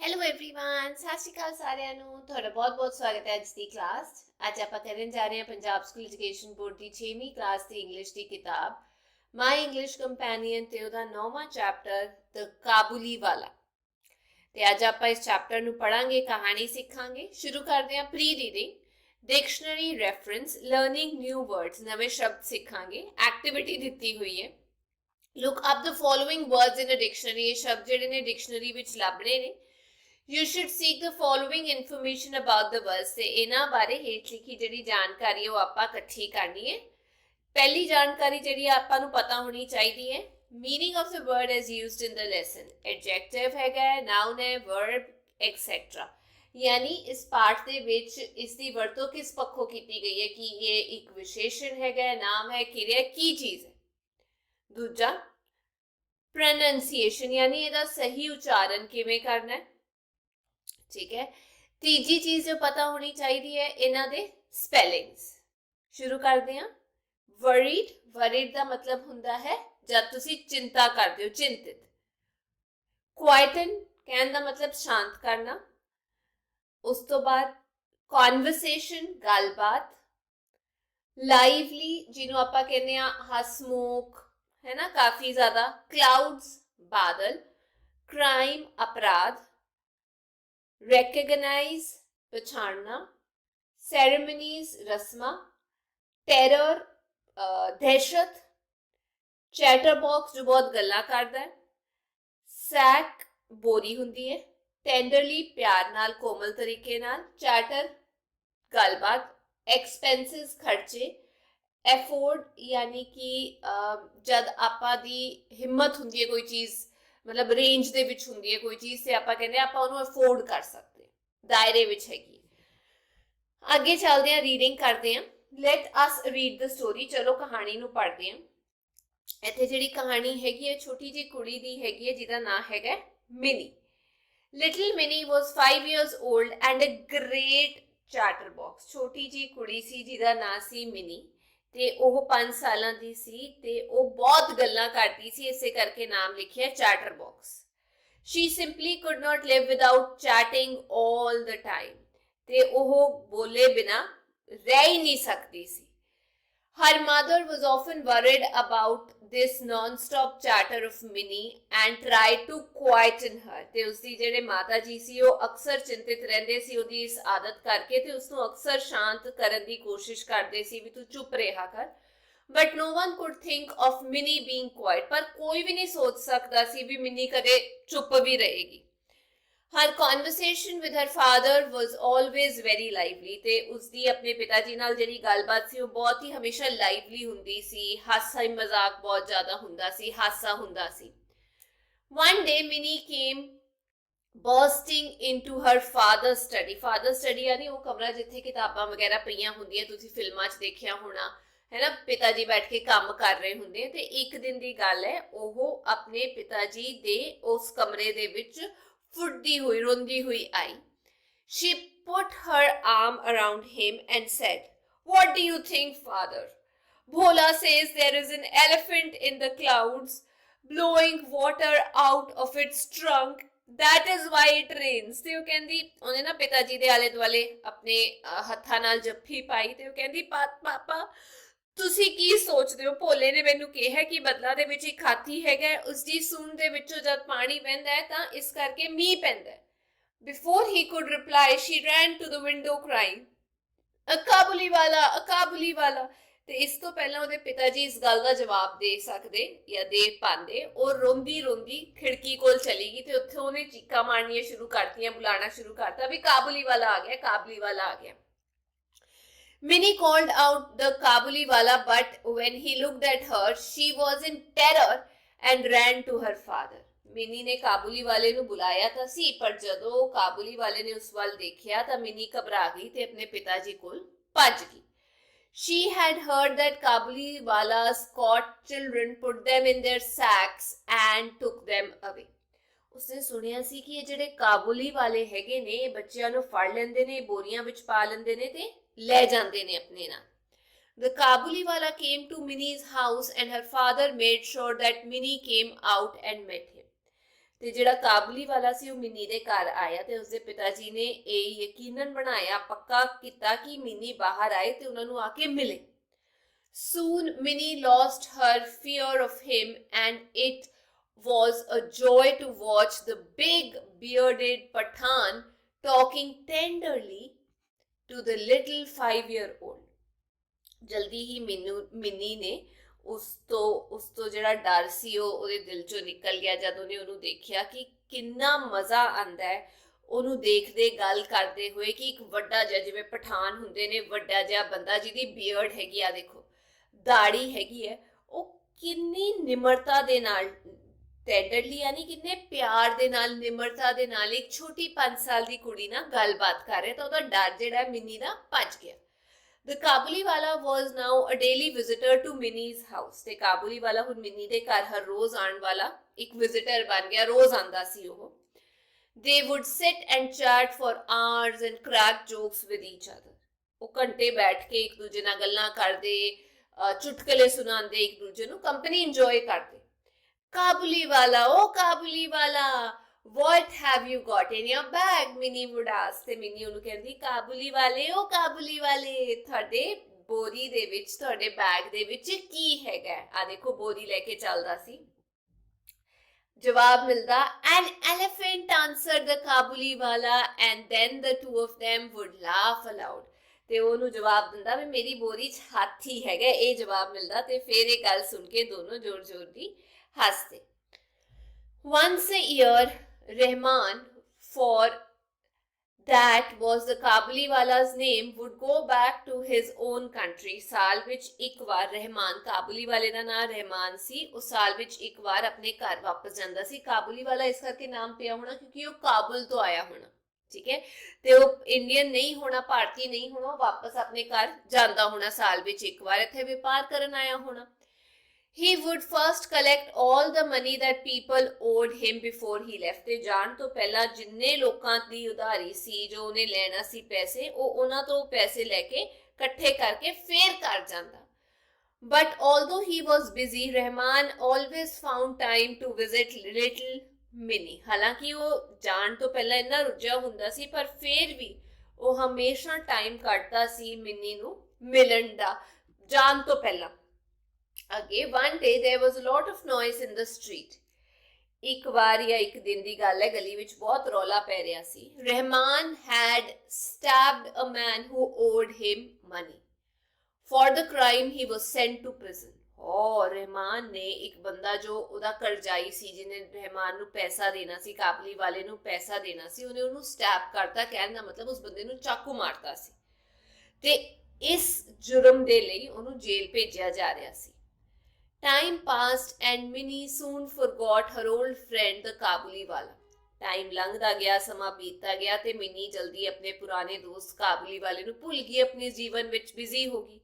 Hello everyone, सत श्री अकाल साਰਿਆਂ ਨੂੰ। ਤੁਹਾਡਾ ਬਹੁਤ-ਬਹੁਤ ਸਵਾਗਤ ਹੈ ਅੱਜ ਦੀ ਕਲਾਸ। ਅੱਜ ਆਪਾਂ ਕਰਨ ਜਾ ਰਹੇ ਹਾਂ ਪੰਜਾਬ ਸਕੂਲ ਐਜੂਕੇਸ਼ਨ ਬੋਰਡ ਦੀ 6ਵੀਂ ਕਲਾਸ ਦੀ ਇੰਗਲਿਸ਼ ਦੀ ਕਿਤਾਬ ਮਾਈ ਇੰਗਲਿਸ਼ ਕੰਪੈਨੀਅਨ ਤੇ ਉਹਦਾ 9ਵਾਂ ਚੈਪਟਰ ਦ ਕਾਬੁਲੀ ਵਾਲਾ। ਤੇ ਅੱਜ ਆਪਾਂ ਇਸ ਚੈਪਟਰ ਨੂੰ ਪੜਾਂਗੇ, ਕਹਾਣੀ ਸਿੱਖਾਂਗੇ। ਸ਼ੁਰੂ ਕਰਦੇ ਹਾਂ pre reading, dictionary reference, learning new words, ਨਵੇਂ ਸ਼ਬਦ ਸਿੱਖਾਂਗੇ। ਐਕਟੀਵਿਟੀ ਦਿੱਤੀ ਹੋਈ ਹੈ, look up the following words in a dictionary. ਇਹ ਸ਼ਬਦ ਜਿਹੜੇ ਨੇ ਡਿਕਸ਼ਨਰੀ ਵਿੱਚ ਲੱਭਣੇ ਨੇ। You should seek the following information about the words। ਤੇ ਇਹਨਾਂ ਬਾਰੇ ਹੇਠ ਲਿਖੀ ਜਿਹੜੀ ਜਾਣਕਾਰੀ ਉਹ ਆਪਾਂ ਇਕੱਠੀ ਕਰਨੀ ਹੈ। ਪਹਿਲੀ ਜਾਣਕਾਰੀ ਜਿਹੜੀ ਆਪਾਂ ਨੂੰ ਪਤਾ ਹੋਣੀ ਚਾਹੀਦੀ ਹੈ, meaning of the word as used in the lesson। adjective ਹੈਗਾ, noun ਹੈ, verb etc। ਯਾਨੀ ਇਸ ਪਾਠ ਦੇ ਵਿੱਚ ਇਸ ਦੀ ਵਰਤੋਂ ਕਿਸ ਪੱਖੋਂ ਕੀਤੀ ਗਈ ਹੈ ਕਿ ਇਹ ਇੱਕ ਵਿਸ਼ੇਸ਼ਣ ਹੈਗਾ, ਨਾਮ ਹੈ, ਕਿਰਿਆ, ਕੀ ਚੀਜ਼ ਹੈ। ਦੂਜਾ ਪ੍ਰੋਨੰਸੀਏਸ਼ਨ, ਯਾਨੀ ਇਹਦਾ ਸਹੀ ਉਚਾਰਨ ਕਿਵੇਂ ਕਰਨਾ ਹੈ। ठीक है। तीजी चीज जो पता होनी चाहिए है इन्हां दे स्पेलिंग्स। शुरू करते हैं। वरीड, वरीड का मतलब हुंदा है जब तुसी चिंता करते हो, चिंतित। क्वाइटन कहने का मतलब शांत करना। उस तो बाद कॉन्वर्सेशन, गलबात। लाइवली जिन्हों आपां कहने आ हसमुख, है ना, काफी ज्यादा। क्लाउड्स बादल। क्राइम अपराध। recognize पछाड़ना। ceremonies रस्मा। terror दहशत। chatterbox जो बहुत गल्ला करता है। sack बोरी हुंदी है। tenderly प्यार नाल, कोमल तरीके नाल। chatter गलबात। expenses खर्चे। afford यानी कि जद आपा दी हिम्मत हुंदी है कोई चीज, मतलब रेंज ਦੇ ਵਿੱਚ ਹੁੰਦੀ ਹੈ ਕੋਈ ਚੀਜ਼, ਤੇ ਆਪਾਂ ਕਹਿੰਦੇ ਆਪਾਂ ਉਹਨੂੰ ਅਫੋਰਡ ਕਰ ਸਕਦੇ ਹਾਂ, ਦਾਇਰੇ ਵਿੱਚ ਹੈਗੀ। ਅੱਗੇ ਚੱਲਦੇ ਹਾਂ, ਰੀਡਿੰਗ ਕਰਦੇ ਹਾਂ। Let us read the story. ਚਲੋ ਕਹਾਣੀ ਨੂੰ ਪੜ੍ਹਦੇ ਹਾਂ। ਇੱਥੇ ਜਿਹੜੀ ਕਹਾਣੀ ਹੈਗੀ ਹੈ ਛੋਟੀ ਜਿਹੀ ਕੁੜੀ ਦੀ ਹੈਗੀ ਹੈ ਜਿਹਦਾ ਨਾਮ ਹੈਗਾ mini. Little mini was 5 years old and a great chatterbox। ਛੋਟੀ ਜਿਹੀ ਕੁੜੀ ਸੀ ਜਿਹਦਾ ਨਾਮ ਸੀ ਮਿਨੀ ਤੇ ਉਹ 5 ਸਾਲਾਂ ਦੀ ਸੀ ਤੇ ਉਹ ਬਹੁਤ ਗੱਲਾਂ ਕਰਦੀ ਸੀ, ਇਸੇ ਕਰਕੇ ਨਾਮ ਲਿਖਿਆ chatterbox. She simply could not live without chatting all the time. ਤੇ ਉਹ ਬੋਲੇ ਬਿਨਾ ਰਹਿ ਹੀ ਨਹੀਂ ਸਕਦੀ ਸੀ। Her mother was often worried about this non-stop chatter of Minnie and tried to quieten her। ਤੇ ਉਸਦੀ ਜਿਹੜੇ ਮਾਤਾ ਜੀ ਸੀ ਉਹ ਅਕਸਰ ਚਿੰਤਿਤ ਰਹਿੰਦੇ ਸੀ ਉਹਦੀ ਇਸ ਆਦਤ ਕਰਕੇ ਤੇ ਉਸਨੂੰ ਅਕਸਰ ਸ਼ਾਂਤ ਕਰਨ ਦੀ ਕੋਸ਼ਿਸ਼ ਕਰਦੇ ਸੀ ਵੀ ਤੂੰ ਚੁੱਪ ਰਿਹਾ ਕਰ। But no one could think of Minnie being quiet। ਪਰ ਕੋਈ ਵੀ ਨਹੀਂ ਸੋਚ ਸਕਦਾ ਸੀ ਵੀ ਮਿੰਨੀ ਕਦੇ ਚੁੱਪ ਵੀ ਰਹੇਗੀ। Her conversation with her father was always very lively। ਤੇ ਉਸਦੀ ਆਪਣੇ ਪਿਤਾ ਜੀ ਨਾਲ ਜਿਹੜੀ ਗੱਲਬਾਤ ਸੀ ਉਹ ਬਹੁਤ ਹੀ ਹਮੇਸ਼ਾ ਲਾਈਵਲੀ ਹੁੰਦੀ ਸੀ। ਹਾਸਾ ਮਜ਼ਾਕ ਬਹੁਤ ਜ਼ਿਆਦਾ ਹੁੰਦਾ ਸੀ, ਹਾਸਾ ਹੁੰਦਾ ਸੀ। One day Minnie came bursting into her father's study। father's study यानी ਉਹ ਕਮਰਾ ਜਿੱਥੇ ਕਿਤਾਬਾਂ ਵਗੈਰਾ ਪਈਆਂ ਹੁੰਦੀਆਂ, ਤੁਸੀਂ ਫਿਲਮਾਂ 'ਚ ਦੇਖਿਆ ਹੋਣਾ है ना। पिता जी बैठ के काम कर रहे होंगे ते एक दिन की गल है, ਉਹ अपने पिता जी दे उस कमरे दे विच फुटदी हुई, रोंदी हुई आई। She put her arm around him and said, "What do you think, father? Bhola says there is an elephant in the clouds blowing water out of its trunk। That is why it rains। ਤੇ ਉਹ ਕਹਿੰਦੀ, ਉਹਨੇ ਨਾ ਪਿਤਾ ਜੀ ਦੇ ਆਲੇ ਦੁਆਲੇ ਆਪਣੇ ਹੱਥਾਂ ਨਾਲ ਜੱਫੀ ਪਾਈ ਤੇ ਉਹ ਕਹਿੰਦੀ, ਪਾਪਾ ਤੁਸੀਂ ਕੀ ਸੋਚਦੇ ਹੋ? ਭੋਲੇ ਨੇ ਮੈਨੂੰ ਕਿਹਾ ਕਿ ਬਦਲਾ ਦੇ ਵਿੱਚ ਇੱਕ ਹਾਥੀ ਹੈਗਾ, ਉਸਦੀ ਸੂੰਡ ਦੇ ਵਿੱਚੋਂ ਜਦ ਪਾਣੀ ਵਹਿੰਦਾ ਹੈ ਤਾਂ ਇਸ ਕਰਕੇ ਮੀਂਹ ਪੈਂਦਾ ਹੈ। Before he could reply, she ran to the window crying, "A ਕਾਬੁਲੀ ਵਾਲਾ, a ਕਾਬੁਲੀ ਵਾਲਾ।" ਤੇ ਇਸ ਤੋਂ ਪਹਿਲਾਂ ਉਹਦੇ ਪਿਤਾ ਜੀ ਇਸ ਗੱਲ ਦਾ ਜਵਾਬ ਦੇ ਸਕਦੇ ਜਾਂ ਦੇ ਪਾਉਂਦੇ, ਉਹ ਰੋਂਦੀ ਰੋਂਦੀ ਖਿੜਕੀ ਕੋਲ ਚਲੀ ਗਈ ਤੇ ਉੱਥੇ ਉਹਨੇ ਚੀਕਾਂ ਮਾਰਨੀਆਂ ਸ਼ੁਰੂ ਕਰਤੀਆਂ, ਬੁਲਾਣਾ ਸ਼ੁਰੂ ਕਰਤਾ ਵੀ ਕਾਬੁਲੀ ਵਾਲਾ ਆ ਗਿਆ, ਕਾਬੁਲੀ ਵਾਲਾ ਆ ਗਿਆ। Minnie called out the Kabuli wala, but when he looked at her, she was in terror and ran to her father। Mini ने काबुली वाले ਨੂੰ ਬੁਲਾਇਆ ਤਾਂ ਸੀ, ਪਰ ਜਦੋਂ ਕਾਬੁਲੀ ਵਾਲੇ ਨੇ ਉਸ ਵੱਲ ਦੇਖਿਆ ਤਾਂ ਮਿਨੀ ਘਬਰਾ ਗਈ ਤੇ ਆਪਣੇ ਪਿਤਾ ਜੀ ਕੋਲ ਭੱਜ ਗਈ। She had heard that Kabuli walas caught children, put them in their sacks and took them away। ਉਸਨੇ ਸੁਣਿਆ ਸੀ ਕਿ ਇਹ ਜਿਹੜੇ ਕਾਬੁਲੀ ਵਾਲੇ ਹੈਗੇ ਨੇ ਇਹ ਬੱਚਿਆਂ ਨੂੰ ਫੜ ਲੈਂਦੇ ਨੇ, ਬੋਰੀਆਂ ਵਿੱਚ ਪਾ ਲੈਂਦੇ ਨੇ ਤੇ ਲੈ ਜਾਂਦੇ ਨੇ ਆਪਣੇ ਨਾਲ। The Kabuli wala came to Minnie's house and her father made sure that Minnie came out and met him। ਤੇ ਜਿਹੜਾ ਕਾਬੁਲੀ ਵਾਲਾ ਸੀ ਉਹ ਮਿੰਨੀ ਦੇ ਘਰ ਆਇਆ ਤੇ ਉਸਦੇ ਪਿਤਾ ਜੀ ਨੇ ਇਹ ਯਕੀਨਨ ਬਣਾਇਆ, ਪੱਕਾ ਕੀਤਾ ਕਿ ਮਿੰਨੀ ਬਾਹਰ ਆਏ ਤੇ ਉਹਨਾਂ ਨੂੰ ਆ ਕੇ ਮਿਲੇ। Soon Minnie lost her fear of him, and it was a joy to watch the big bearded Pathan talking tenderly to the little 5-year-old. ਜਲਦੀ ਹੀ ਮਿੰਨੀ ਨੇ ਉਸ ਤੋਂ ਜਿਹੜਾ ਡਰ ਸੀ ਉਹ ਉਹਦੇ ਦਿਲ ਚੋਂ ਨਿਕਲ ਗਿਆ ਜਦ ਉਹਨੇ ਉਹਨੂੰ ਦੇਖਿਆ ਕਿ ਕਿੰਨਾ ਮਜ਼ਾ ਆਂਦਾ ਹੈ ਉਹਨੂੰ ਦੇਖਦੇ ਗੱਲ ਕਰਦੇ ਹੋਏ ਕਿ ਇੱਕ ਵੱਡਾ ਜਿਹਾ, ਜਿਵੇਂ ਪਠਾਨ ਹੁੰਦੇ ਨੇ, ਵੱਡਾ ਜਿਹਾ ਬੰਦਾ ਜਿਹਦੀ ਬੀਅਰਡ ਹੈਗੀ ਆ, ਦੇਖੋ ਦਾੜੀ ਹੈਗੀ ਹੈ, ਉਹ ਕਿੰਨੀ ਨਿਮਰਤਾ ਦੇ ਨਾਲ, ਟੈਂਡਰਲੀ ਯਾਨੀ ਕਿੰਨੇ ਪਿਆਰ ਦੇ ਨਾਲ, ਨਿਮਰਤਾ ਦੇ ਨਾਲ ਇੱਕ ਛੋਟੀ 5 ਸਾਲ ਦੀ ਕੁੜੀ ਨਾਲ ਗੱਲਬਾਤ ਕਰ ਰਿਹਾ, ਤਾਂ ਉਹਦਾ ਡਰ ਜਿਹੜਾ ਮਿੰਨੀ ਦਾ ਭੱਜ ਗਿਆ। The Kabuliwala was now a daily visitor to Minnie's house. ਤੇ ਕਾਬੁਲੀਵਾਲਾ ਹੁਣ ਮਿੰਨੀ ਦੇ ਘਰ ਹਰ ਰੋਜ਼ ਆਉਣ ਵਾਲਾ ਇੱਕ ਵਿਜ਼ਿਟਰ ਬਣ ਗਿਆ, ਰੋਜ਼ ਆਂਦਾ ਸੀ ਉਹ। They would sit and chat for hours and crack jokes with each other. ਉਹ ਘੰਟੇ ਬੈਠ ਕੇ ਇੱਕ ਦੂਜੇ ਨਾਲ ਗੱਲਾਂ ਕਰਦੇ, ਚੁਟਕਲੇ ਸੁਣਾਉਂਦੇ, ਇੱਕ ਦੂਜੇ ਨੂੰ ਕੰਪਨੀ ਇੰਜੋਏ ਕਰਦੇ। ਕਾਬੁਲੀਵਾਲਾ, ਓ ਕਾਬੁਲੀਵਾਲਾ, what have you got in your bag? Minnie would ask. ਤੇ ਮਿੰਨੀ ਉਹਨੂੰ ਕਹਿੰਦੀ, ਕਾਬੁਲੀ ਵਾਲੇ, ਓ ਕਾਬੁਲੀ ਵਾਲੇ, ਤੁਹਾਡੇ ਬੋਰੀ ਦੇ ਵਿੱਚ, ਤੁਹਾਡੇ ਬੈਗ ਦੇ ਵਿੱਚ ਕੀ ਹੈਗਾ? ਆ ਦੇਖੋ ਬੋਰੀ ਲੈ ਕੇ ਚੱਲਦਾ ਸੀ। ਜਵਾਬ ਮਿਲਦਾ, an elephant answered the ਕਾਬੁਲੀ ਵਾਲਾ, and then the two of them would laugh aloud. ਤੇ ਉਹਨੂੰ ਜਵਾਬ ਦਿੰਦਾ ਵੀ ਮੇਰੀ ਬੋਰੀ 'ਚ ਹਾਥੀ ਹੈਗਾ, ਇਹ ਜਵਾਬ ਮਿਲਦਾ ਤੇ ਫਿਰ ਇਹ ਗੱਲ ਸੁਣ ਕੇ ਦੋਨੋਂ ਜ਼ੋਰ-ਜ਼ੋਰ ਦੀ ਹੱਸਦੇ। Once a year, Rahman, for that was the Kabuliwala's name, would go back to his own country. ਸਾਲ ਵਿੱਚ ਇੱਕ ਵਾਰ ਰਹਿਮਾਨ, ਕਾਬੁਲੀਵਾਲੇ ਦਾ ਨਾਮ ਰਹਿਮਾਨ ਸੀ, ਉਹ ਸਾਲ ਵਿੱਚ ਇੱਕ ਵਾਰ ਆਪਣੇ ਘਰ ਵਾਪਸ ਜਾਂਦਾ ਸੀ। ਕਾਬੁਲੀਵਾਲਾ ਇਸ ਕਰਕੇ ਨਾਮ ਪਿਆ ਹੋਣਾ ਕਿਉਂਕਿ ਉਹ ਕਾਬੁਲ ਤੋਂ ਆਇਆ ਹੋਣਾ, ਠੀਕ ਹੈ, ਤੇ ਉਹ ਇੰਡੀਅਨ ਨਹੀਂ ਹੋਣਾ, ਭਾਰਤੀ ਨਹੀਂ ਹੋਣਾ, ਉਹ ਵਾਪਸ ਆਪਣੇ ਘਰ ਜਾਂਦਾ ਹੋਣਾ ਸਾਲ ਵਿੱਚ ਇੱਕ ਵਾਰ, ਇੱਥੇ ਵਪਾਰ ਕਰਨ ਆਇਆ ਹੋਣਾ। He would first collect all the money that people owed him before he left. ਤੇ ਜਾਣ ਤੋਂ ਪਹਿਲਾਂ ਜਿੰਨੇ ਲੋਕਾਂ ਦੀ ਉਧਾਰੀ ਸੀ, ਜੋ ਉਹਨੇ ਲੈਣਾ ਸੀ ਪੈਸੇ, ਉਹ ਉਹਨਾਂ ਤੋਂ ਪੈਸੇ ਲੈ ਕੇ ਇਕੱਠੇ ਕਰਕੇ ਫੇਰ ਕਰ ਜਾਂਦਾ। But although he was busy, Rahman always found time to visit little Minnie. ਹਾਲਾਂਕਿ ਉਹ ਜਾਣ ਤੋਂ ਪਹਿਲਾਂ ਇੰਨਾ ਰੁੱਝਿਆ ਹੁੰਦਾ ਸੀ, ਪਰ ਫੇਰ ਵੀ ਉਹ ਹਮੇਸ਼ਾ ਟਾਈਮ ਕੱਢਦਾ ਸੀ ਮਿੰਨੀ ਨੂੰ ਮਿਲਣ ਦਾ, ਜਾਣ ਤੋਂ ਪਹਿਲਾਂ। ਅੱਗੇ one day there was a lot of noise in the street. ਇੱਕ ਵਾਰ ਜਾਂ ਇੱਕ ਦਿਨ ਦੀ ਗੱਲ ਹੈ, ਗਲੀ ਵਿੱਚ ਬਹੁਤ ਰੌਲਾ ਪੈ ਰਿਹਾ ਸੀ। Rahman had stabbed a man who owed him money. For the crime he was sent to prison. Rahman ਨੇ ਇੱਕ ਬੰਦਾ ਜੋ ਉਹਦਾ ਕਰਜ਼ਾਈ ਸੀ, ਜਿਹਨੇ ਰਹਿਮਾਨ ਨੂੰ ਪੈਸਾ ਦੇਣਾ ਸੀ, ਕਾਬੁਲੀ ਵਾਲੇ ਨੂੰ ਪੈਸਾ ਦੇਣਾ ਸੀ, ਉਹਨੇ ਉਹਨੂੰ ਸਟੈਪ ਕਰਤਾ। ਕਹਿਣ ਦਾ ਮਤਲਬ ਉਸ ਬੰਦੇ ਨੂੰ ਚਾਕੂ ਮਾਰਤਾ ਸੀ ਤੇ ਇਸ ਜੁਰਮ ਦੇ ਲਈ ਉਹਨੂੰ ਜੇਲ੍ਹ ਭੇਜਿਆ ਜਾ ਰਿਹਾ ਸੀ। Time passed and Minnie soon forgot her old friend the Kabuliwala. Time ਲੰਘਦਾ ਗਿਆ, ਸਮਾਂ ਬੀਤਦਾ ਗਿਆ ਤੇ ਮਿੰਨੀ ਜਲਦੀ ਆਪਣੇ ਪੁਰਾਣੇ ਦੋਸਤ ਕਾਬੁਲੀ ਵਾਲੇ ਨੂੰ ਭੁੱਲ ਗਈ, ਆਪਣੇ ਜੀਵਨ ਵਿੱਚ ਬਿਜ਼ੀ ਹੋ ਗਈ।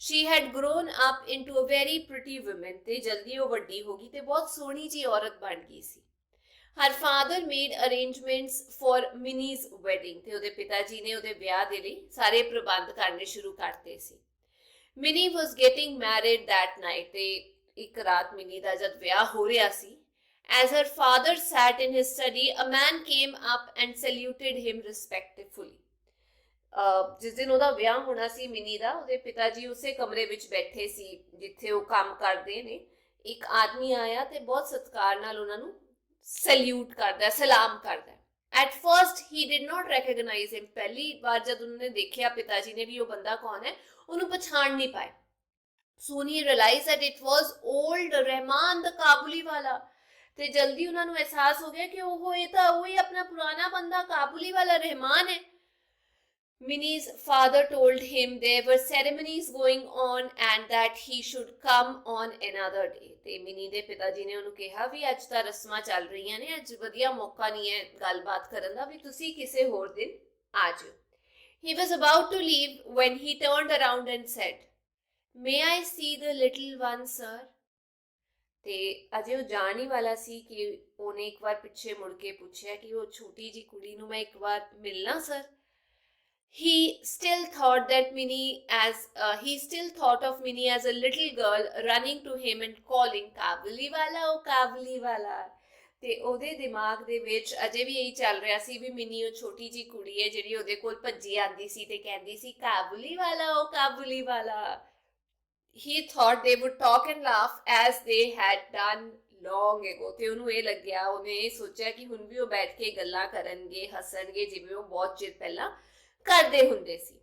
She had grown up into a very pretty woman. ਤੇ ਜਲਦੀ ਉਹ ਵੱਡੀ ਹੋ ਗਈ ਤੇ ਬਹੁਤ ਸੋਹਣੀ ਜੀ ਔਰਤ ਬਣ ਗਈ ਸੀ। Her father made arrangements for Minnie's wedding. ਤੇ ਉਹਦੇ ਪਿਤਾ ਜੀ ਨੇ ਉਹਦੇ ਵਿਆਹ ਦੇ ਲਈ ਸਾਰੇ ਪ੍ਰਬੰਧ ਕਰਨੇ ਸ਼ੁਰੂ ਕਰਤੇ ਸੀ। Minnie was getting married that night. ਤੇ ਇੱਕ ਰਾਤ ਮਿੰਨੀ ਦਾ ਜਦ ਵਿਆਹ ਹੋ ਰਿਹਾ ਸੀ, as her father sat in his study, a man came up and saluted him respectfully. ਜਿਸ ਦਿਨ ਉਹਦਾ ਵਿਆਹ ਹੋਣਾ ਸੀ ਮਿੰਨੀ ਦਾ, ਉਹਦੇ ਪਿਤਾ ਜੀ ਉਸੇ ਕਮਰੇ ਵਿੱਚ ਬੈਠੇ ਸੀ ਜਿੱਥੇ ਉਹ ਕੰਮ ਕਰਦੇ ਨੇ। ਇੱਕ ਆਦਮੀ ਆਇਆ ਤੇ ਬਹੁਤ ਸਤਿਕਾਰ ਨਾਲ ਉਹਨਾਂ ਨੂੰ ਸੈਲਿਊਟ ਕਰਦਾ, ਸਲਾਮ ਕਰਦਾ। At first he did not recognize him. ਪਹਿਲੀ ਵਾਰ ਜਦ ਉਹਨੇ ਦੇਖਿਆ ਪਿਤਾ ਜੀ ਨੇ ਵੀ ਉਹ ਬੰਦਾ ਕੌਣ ਹੈ, ਉਹਨੂੰ ਪਛਾਣ ਨਹੀਂ ਪਾਏ। Soon he realized that it was old Rahman the Kabuliwala. ਤੇ ਜਲਦੀ ਉਹਨਾਂ ਨੂੰ ਅਹਿਸਾਸ ਹੋ ਗਿਆ ਕਿ ਉਹ ਇਹ ਤਾਂ ਉਹੀ ਆਪਣਾ ਪੁਰਾਣਾ ਬੰਦਾ ਕਾਬੁਲੀ ਵਾਲਾ ਰਹਿਮਾਨ ਹੈ। Minnie's father told him there were ceremonies going on and that he should come on another day. ਤੇ ਮਿਨੀ ਦੇ ਪਿਤਾ ਜੀ ਨੇ ਉਹਨੂੰ ਕਿਹਾ ਵੀ ਅੱਜ ਤਾਂ ਰਸਮਾਂ ਚੱਲ ਰਹੀਆਂ ਨੇ, ਅੱਜ ਵਧੀਆ ਮੌਕਾ ਨਹੀਂ ਹੈ ਗੱਲਬਾਤ ਕਰਨ ਦਾ, ਵੀ ਤੁਸੀਂ ਕਿਸੇ ਹੋਰ ਦਿਨ ਆ ਜਾਓ। He was about to leave when he turned around and said, May I see the little one, sir? ਤੇ ਅਜੇ ਉਹ ਜਾਣ ਹੀ ਵਾਲਾ ਸੀ ਕਿ ਉਹਨੇ ਇੱਕ ਵਾਰ ਪਿੱਛੇ ਮੁੜ ਕੇ ਪੁੱਛਿਆ ਕਿ ਉਹ ਛੋਟੀ ਜੀ ਕੁੜੀ ਨੂੰ ਮੈਂ ਇੱਕ ਵਾਰ ਮਿਲਣਾ sir. He still thought of Minnie as a little girl running to him and calling, Kabuliwala, oh Kabuliwala. ਤੇ ਉਹਦੇ ਦਿਮਾਗ ਦੇ ਵਿੱਚ ਅਜੇ ਵੀ ਇਹੀ ਚੱਲ ਰਿਹਾ ਸੀ ਵੀ ਮਿਨੀ ਉਹ ਛੋਟੀ ਜੀ ਕੁੜੀ ਹੈ ਜਿਹੜੀ ਉਹਦੇ ਕੋਲ ਭੱਜੀ ਆਂਦੀ ਸੀ ਤੇ ਕਹਿੰਦੀ ਸੀ ਕਾਬੁਲੀ ਵਾਲਾ ਉਹ ਕਾਬੁਲੀ ਵਾਲਾ। he thought they would talk and laugh as they had done long ago ਤੇ ਉਹਨੂੰ ਇਹ ਲੱਗਿਆ, ਉਹਨੇ ਇਹ ਸੋਚਿਆ ਕਿ ਹੁਣ ਵੀ ਉਹ ਬੈਠ ਕੇ ਗੱਲਾਂ ਕਰਨਗੇ, ਹੱਸਣਗੇ ਜਿਵੇਂ ਉਹ ਬਹੁਤ ਚਿਰ ਪਹਿਲਾਂ ਕਰਦੇ ਹੁੰਦੇ ਸੀ।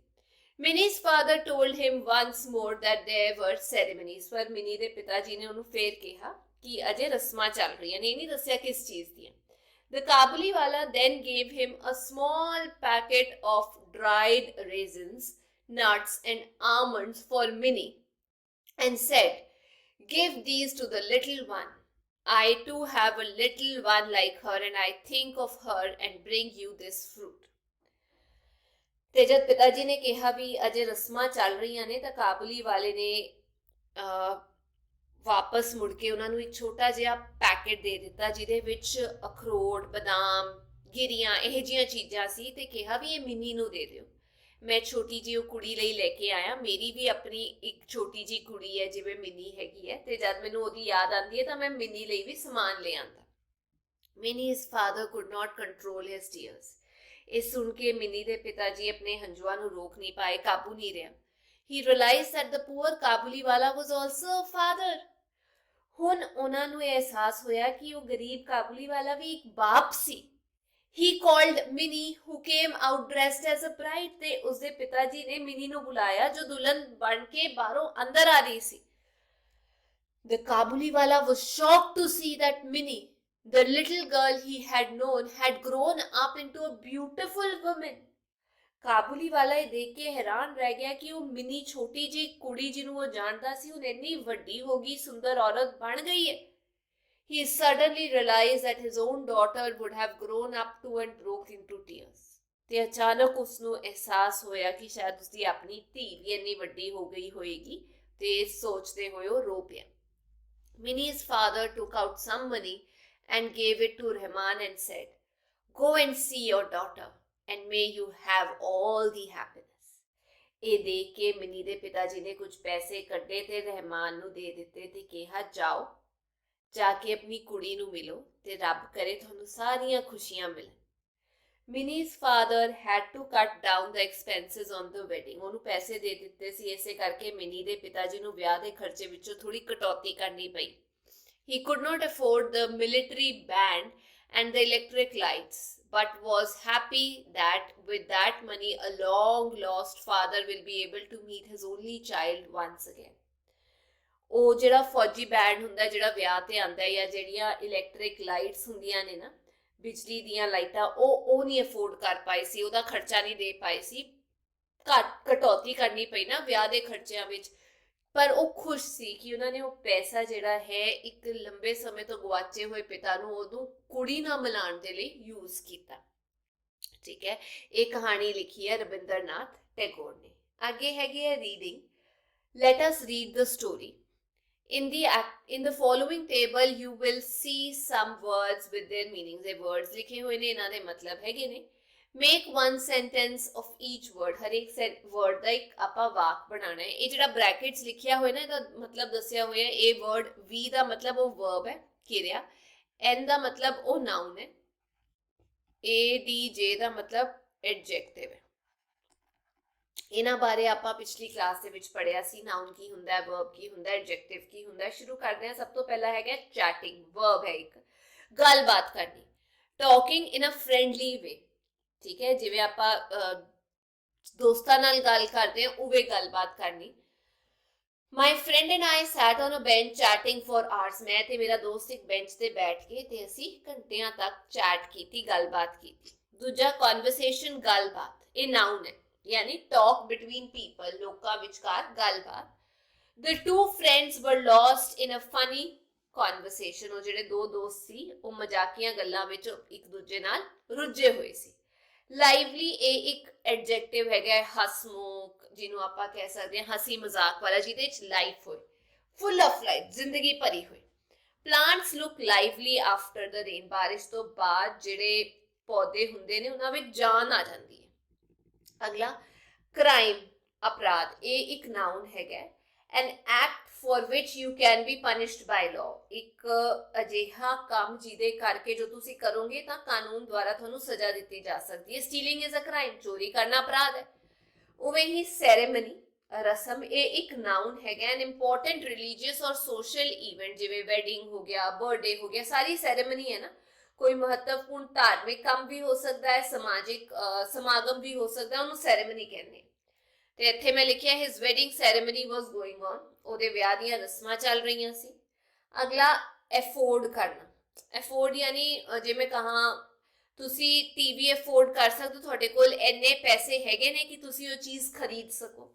Minnie's father told him once more that there were ceremonies, ਪਰ ਮਿਨੀ ਦੇ ਪਿਤਾ ਜੀ ਨੇ ਉਹਨੂੰ ਫੇਰ ਕਿਹਾ ਕਿ ਅਜੇ ਰਸਮਾਂ ਚੱਲ ਰਹੀਆਂ ਨੇ, ਇਹ ਨਹੀਂ ਦੱਸਿਆ ਕਿਸ ਚੀਜ਼ ਦੀਆਂ। The Kabuli wala then gave him a small packet of dried raisins, nuts and almonds for Minnie and said, give these to the little one. I too have a little one like her and I think of her and bring you this fruit. ਤੇ ਜਦ ਪਿਤਾ ਜੀ ਨੇ ਕਿਹਾ ਵੀ ਅਜੇ ਰਸਮਾਂ ਚੱਲ ਰਹੀਆਂ ਨੇ ਤਾਂ ਕਾਬੁਲੀ ਵਾਲੇ ਨੇ ਵਾਪਸ ਮੁੜ ਕੇ ਉਹਨਾਂ ਨੂੰ ਇੱਕ ਛੋਟਾ ਜਿਹਾ ਪੈਕੇਟ ਦੇ ਦਿੱਤਾ ਜਿਹਦੇ ਵਿੱਚ ਅਖਰੋਟ, ਬਦਾਮ, ਗਿਰੀਆਂ ਇਹ ਜਿਹੀਆਂ ਚੀਜ਼ਾਂ ਸੀ ਤੇ ਕਿਹਾ ਵੀ ਇਹ ਮਿਨੀ ਨੂੰ ਦੇ ਦਿਓ, ਮੈਂ ਛੋਟੀ ਜਿਹੀ ਉਹ ਕੁੜੀ ਲਈ ਲੈ ਕੇ ਆਇਆ, ਮੇਰੀ ਵੀ ਆਪਣੀ ਇੱਕ ਛੋਟੀ ਜਿਹੀ ਕੁੜੀ ਹੈ ਜਿਵੇਂ ਮਿਨੀ ਹੈਗੀ ਹੈ ਤੇ ਜਦ ਮੈਨੂੰ ਉਹਦੀ ਯਾਦ ਆਉਂਦੀ ਹੈ ਤਾਂ ਮੈਂ ਮਿਨੀ ਲਈ ਵੀ ਸਮਾਨ ਲੈ ਆਂਦਾ। Minnie's father could not control his tears. ਇਹ ਸੁਣ ਕੇ ਮਿਨੀ ਦੇ ਪਿਤਾ ਜੀ ਆਪਣੇ ਹੰਝੂਆਂ ਨੂੰ ਰੋਕ ਨਹੀਂ ਪਾਏ, ਕਾਬੂ ਨਹੀਂ ਰਿਹਾ। He realized that the poor ਕਾਬੁਲੀ ਵਾਲਾ was also a father. ਹੁਣ ਉਹਨਾਂ ਨੂੰ ਇਹ ਅਹਿਸਾਸ ਹੋਇਆ ਕਿ ਉਹ ਗਰੀਬ ਕਾਬੁਲੀ ਵਾਲਾ ਵੀ ਇੱਕ ਬਾਪ ਸੀ। He called Minnie, who came out dressed as a bride. ਤੇ ਉਸਦੇ ਪਿਤਾ ਜੀ ਨੇ ਮਿਨੀ ਨੂੰ ਬੁਲਾਇਆ ਜੋ ਦੁਲਹਨ ਬਣ ਕੇ ਬਾਹਰੋਂ ਅੰਦਰ ਆ ਰਹੀ ਸੀ। The ਕਾਬੁਲੀ ਵਾਲਾ was shocked to see that Minnie, the little girl he had known, had grown up into a beautiful woman. ਕਾਬੁਲੀ ਵਾਲਾ ਇਹ ਦੇਖ ਕੇ ਹੈਰਾਨ ਰਹਿ ਗਿਆ ਕਿ ਉਹ ਮਿਨੀ ਛੋਟੀ ਜਿਹੀ ਕੁੜੀ ਜਿਹਨੂੰ ਉਹ ਜਾਣਦਾ ਸੀ ਹੁਣ ਇੰਨੀ ਵੱਡੀ ਹੋ ਗਈ, ਸੁੰਦਰ ਔਰਤ ਬਣ ਗਈ ਹੈ। He suddenly realized that his own daughter would have grown up too and broke into tears. ਤੇ ਅਚਾਨਕ ਉਸਨੂੰ ਅਹਿਸਾਸ ਹੋਇਆ ਕਿ ਸ਼ਾਇਦ ਉਸਦੀ ਆਪਣੀ ਧੀ ਵੀ ਇੰਨੀ ਵੱਡੀ ਹੋ ਗਈ ਹੋਏਗੀ ਤੇ ਸੋਚਦੇ ਹੋਏ ਉਹ ਰੋ ਪਿਆ। Minnie's father took out some money and gave it to Rahman and said, go and see your daughter and may you have all the happiness. ਇਹ ਦੇਖ ਕੇ ਮਿਨੀ ਦੇ ਪਿਤਾ ਜੀ ਨੇ ਕੁਝ ਪੈਸੇ ਕੱਢੇ ਤੇ ਰਹਿਮਾਨ ਨੂੰ ਦੇ ਦਿੱਤੇ ਤੇ ਕਿਹਾ ਜਾਓ ਜਾ ਕੇ ਆਪਣੀ ਕੁੜੀ ਨੂੰ ਮਿਲੋ ਤੇ ਰੱਬ ਕਰੇ ਤੁਹਾਨੂੰ ਸਾਰੀਆਂ ਖੁਸ਼ੀਆਂ ਮਿਲਣ। Minnie's father had to cut down the expenses on the wedding. ਉਹਨੂੰ ਪੈਸੇ ਦੇ ਦਿੱਤੇ ਸੀ, ਇਸੇ ਕਰਕੇ ਮਿਨੀ ਦੇ ਪਿਤਾ ਜੀ ਨੂੰ ਵਿਆਹ ਦੇ ਖਰਚੇ ਵਿੱਚੋਂ ਥੋੜੀ ਕਟੌਤੀ ਕਰਨੀ ਪਈ। He could not afford the military band and the electric lights, but was happy that with that money a long lost father will be able to meet his only child once again. ਉਹ ਜਿਹੜਾ ਫੌਜੀ band ਹੁੰਦਾ ਜਿਹੜਾ ਵਿਆਹ ਤੇ ਆਂਦਾ ਹੈ ਜਾਂ ਜਿਹੜੀਆਂ ਇਲੈਕਟ੍ਰਿਕ ਲਾਈਟਸ ਹੁੰਦੀਆਂ ਨੇ ਨਾ, ਬਿਜਲੀ ਦੀਆਂ ਲਾਈਟਾਂ, ਉਹ ਨਹੀਂ ਅਫੋਰਡ ਕਰ ਪਾਏ ਸੀ, ਉਹਦਾ ਖਰਚਾ ਨਹੀਂ ਦੇ ਪਾਏ ਸੀ, ਕਟੌਤੀ ਕਰਨੀ ਪਈ ਨਾ ਵਿਆਹ ਦੇ ਖਰਚਿਆਂ ਵਿੱਚ। ਪਰ ਉਹ ਖੁਸ਼ ਸੀ ਕਿ ਉਹਨਾਂ ਨੇ ਉਹ ਪੈਸਾ ਜਿਹੜਾ ਹੈ ਇੱਕ ਲੰਬੇ ਸਮੇਂ ਤੋਂ ਗਵਾਚੇ ਹੋਏ ਪਿਤਾ ਨੂੰ ਉਹਨੂੰ ਕੁੜੀ ਨਾਲ ਮਿਲਾਉਣ ਦੇ ਲਈ ਯੂਜ਼ ਕੀਤਾ। ਠੀਕ ਹੈ, ਇਹ ਕਹਾਣੀ ਲਿਖੀ ਹੈ ਰਵਿੰਦਰਨਾਥ ਟੈਗੋਰ ਨੇ। ਅੱਗੇ ਹੈਗੀ ਹੈ reading. Let us read the story. In the following table you will see some words with their meanings. ਇਹ words ਲਿਖੇ ਹੋਏ ਨੇ, ਇਹਨਾਂ ਦੇ ਮਤਲਬ ਹੈਗੇ ਨੇ। Make one sentence of each word. ਹਰ ਇੱਕ word ਦਾ ਇੱਕ ਆਪਾਂ ਵਾਕ ਬਣਾਉਣਾ ਹੈ। ਇਹ ਜਿਹੜਾ ਬ੍ਰੈਕਟਸ ਲਿਖਿਆ ਹੋਇਆ ਨਾ ਇਹਦਾ ਮਤਲਬ ਦੱਸਿਆ ਹੋਇਆ। ਇਹ word V ਦਾ ਮਤਲਬ ਉਹ verb ਹੈ, ਕਿਰਿਆ। N ਦਾ ਮਤਲਬ ਉਹ noun ਹੈ। ADJ ਦਾ ਮਤਲਬ adjective ਹੈ। ਇਹਨਾਂ ਬਾਰੇ ਆਪਾਂ ਪਿਛਲੀ ਕਲਾਸ ਦੇ ਵਿੱਚ ਪੜ੍ਹਿਆ ਸੀ। ਨਾਊਨ ਕੀ ਹੁੰਦਾ ਹੈ, ਵਰਬ ਕੀ ਹੁੰਦਾ ਹੈ, ਐਡਜੈਕਟਿਵ ਕੀ ਹੁੰਦਾ ਹੈ। ਸ਼ੁਰੂ ਕਰਦੇ ਹਾਂ। ਸਭ ਤੋਂ ਪਹਿਲਾਂ ਹੈਗਾ ਚੈਟਿੰਗ। ਵਰਬ ਹੈ ਇੱਕ, ਗੱਲਬਾਤ ਕਰਨੀ। ਟਾਕਿੰਗ ਇਨ ਅ ਫਰੈਂਡਲੀ ਵੇ। ਠੀਕ ਹੈ, ਜਿਵੇਂ ਆਪਾਂ ਦੋਸਤਾਂ ਨਾਲ ਗੱਲ ਕਰਦੇ ਹਾਂ ਉਵੇਂ ਗੱਲਬਾਤ ਕਰਨੀ। My friend and I sat on a bench chatting for hours. ਮੈਂ ਤੇ ਮੇਰਾ ਦੋਸਤ ਇੱਕ ਬੈਂਚ ਤੇ ਬੈਠ ਕੇ ਤੇ ਅਸੀਂ ਘੰਟਿਆਂ ਤੱਕ ਚੈਟ ਕੀਤੀ, ਗੱਲਬਾਤ ਕੀਤੀ। ਦੂਜਾ ਕਨਵਰਸੇਸ਼ਨ, ਗੱਲਬਾਤ। ਇਹ ਨਾਊਨ ਹੈ, यानी talk between people, ਲੋਕਾਂ ਵਿਚਕਾਰ ਗੱਲਬਾਤ। The two friends were lost in a funny conversation. ਉਹ ਜਿਹੜੇ ਦੋ ਦੋਸਤ ਸੀ ਉਹ ਮਜ਼ਾਕੀਆਂ ਗੱਲਾਂ ਵਿੱਚ ਇੱਕ ਦੂਜੇ ਨਾਲ ਰੁੱਝੇ ਹੋਏ ਸੀ। Lively ਇਹ ਇੱਕ ਐਡਜੈਕਟਿਵ ਹੈਗਾ, ਹਸਮੁਖ ਜਿਹਨੂੰ ਆਪਾਂ ਕਹਿ ਸਕਦੇ ਹਾਂ ਹਸੀ ਮਜ਼ਾਕ ਵਾਲਾ, ਜਿਹਦੇ ਵਿੱਚ ਲਾਈਫ ਹੋਏ, full of life, ਜ਼ਿੰਦਗੀ ਭਰੀ ਹੋਈ। Plants look lively after the rain. ਬਾਰਿਸ਼ ਤੋਂ ਬਾਅਦ ਜਿਹੜੇ ਪੌਦੇ ਹੁੰਦੇ ਨੇ ਉਹਨਾਂ ਵਿੱਚ ਜਾਨ ਆ ਜਾਂਦੀ ਹੈ। ਅਗਲਾ ਕ੍ਰਾਈਮ, ਅਪਰਾਧ। ਇਹ ਇੱਕ ਨਾਊਨ ਹੈਗਾ an act for which you can be punished by law, ਇੱਕ ਅਜਿਹਾ ਕੰਮ ਜਿਹਦੇ ਕਰਕੇ ਜੋ ਤੁਸੀਂ ਕਰੋਗੇ ਤਾਂ ਕਾਨੂੰਨ ਦੁਆਰਾ ਤੁਹਾਨੂੰ ਸਜ਼ਾ ਦਿੱਤੀ ਜਾ ਸਕਦੀ ਹੈ। ਸਟੀਲਿੰਗ ਇਜ਼ ਅ ਕ੍ਰਾਈਮ, ਚੋਰੀ ਕਰਨਾ ਅਪਰਾਧ ਹੈ। ਉਵੇਂ ਹੀ ਸੈਰੇਮਨੀ, ਰਸਮ, ਇਹ ਇੱਕ ਨਾउन ਹੈਗਾ ਐਨ ਇੰਪੋਰਟੈਂਟ ਰਿਲੀਜੀਅਸ ਔਰ ਸੋਸ਼ਲ ਇਵੈਂਟ, ਜਿਵੇਂ ਵੈਡਿੰਗ ਹੋ ਗਿਆ, ਬਰਥਡੇ ਹੋ ਗਿਆ, ਸਾਰੀ ਸੈਰੇਮਨੀ ਹੈ ਨਾ। ਕੋਈ ਮਹੱਤਵਪੂਰਨ ਧਾਰਮਿਕ ਕੰਮ ਵੀ ਹੋ ਸਕਦਾ ਹੈ, ਸਮਾਜਿਕ ਸਮਾਗਮ ਵੀ ਹੋ ਸਕਦਾ, ਉਹਨੂੰ ਸੈਰੇਮਨੀ ਕਹਿੰਦੇ। ਤੇ ਇੱਥੇ ਮੈਂ ਲਿਖਿਆ his wedding ceremony was going on, ਉਹਦੇ ਵਿਆਹ ਦੀਆਂ ਰਸਮਾਂ ਚੱਲ ਰਹੀਆਂ ਸੀ। ਅਗਲਾ ਅਫੋਰਡ ਕਰਨਾ, ਅਫੋਰਡ ਯਾਨੀ ਜੇ ਮੈਂ ਕਹਾਂ ਤੁਸੀਂ ਟੀਵੀ ਅਫੋਰਡ ਕਰ ਸਕਦੇ ਹੋ, ਤੁਹਾਡੇ ਕੋਲ ਇੰਨੇ ਪੈਸੇ ਹੈਗੇ ਨੇ ਕਿ ਤੁਸੀਂ ਉਹ ਚੀਜ਼ ਖਰੀਦ ਸਕੋ।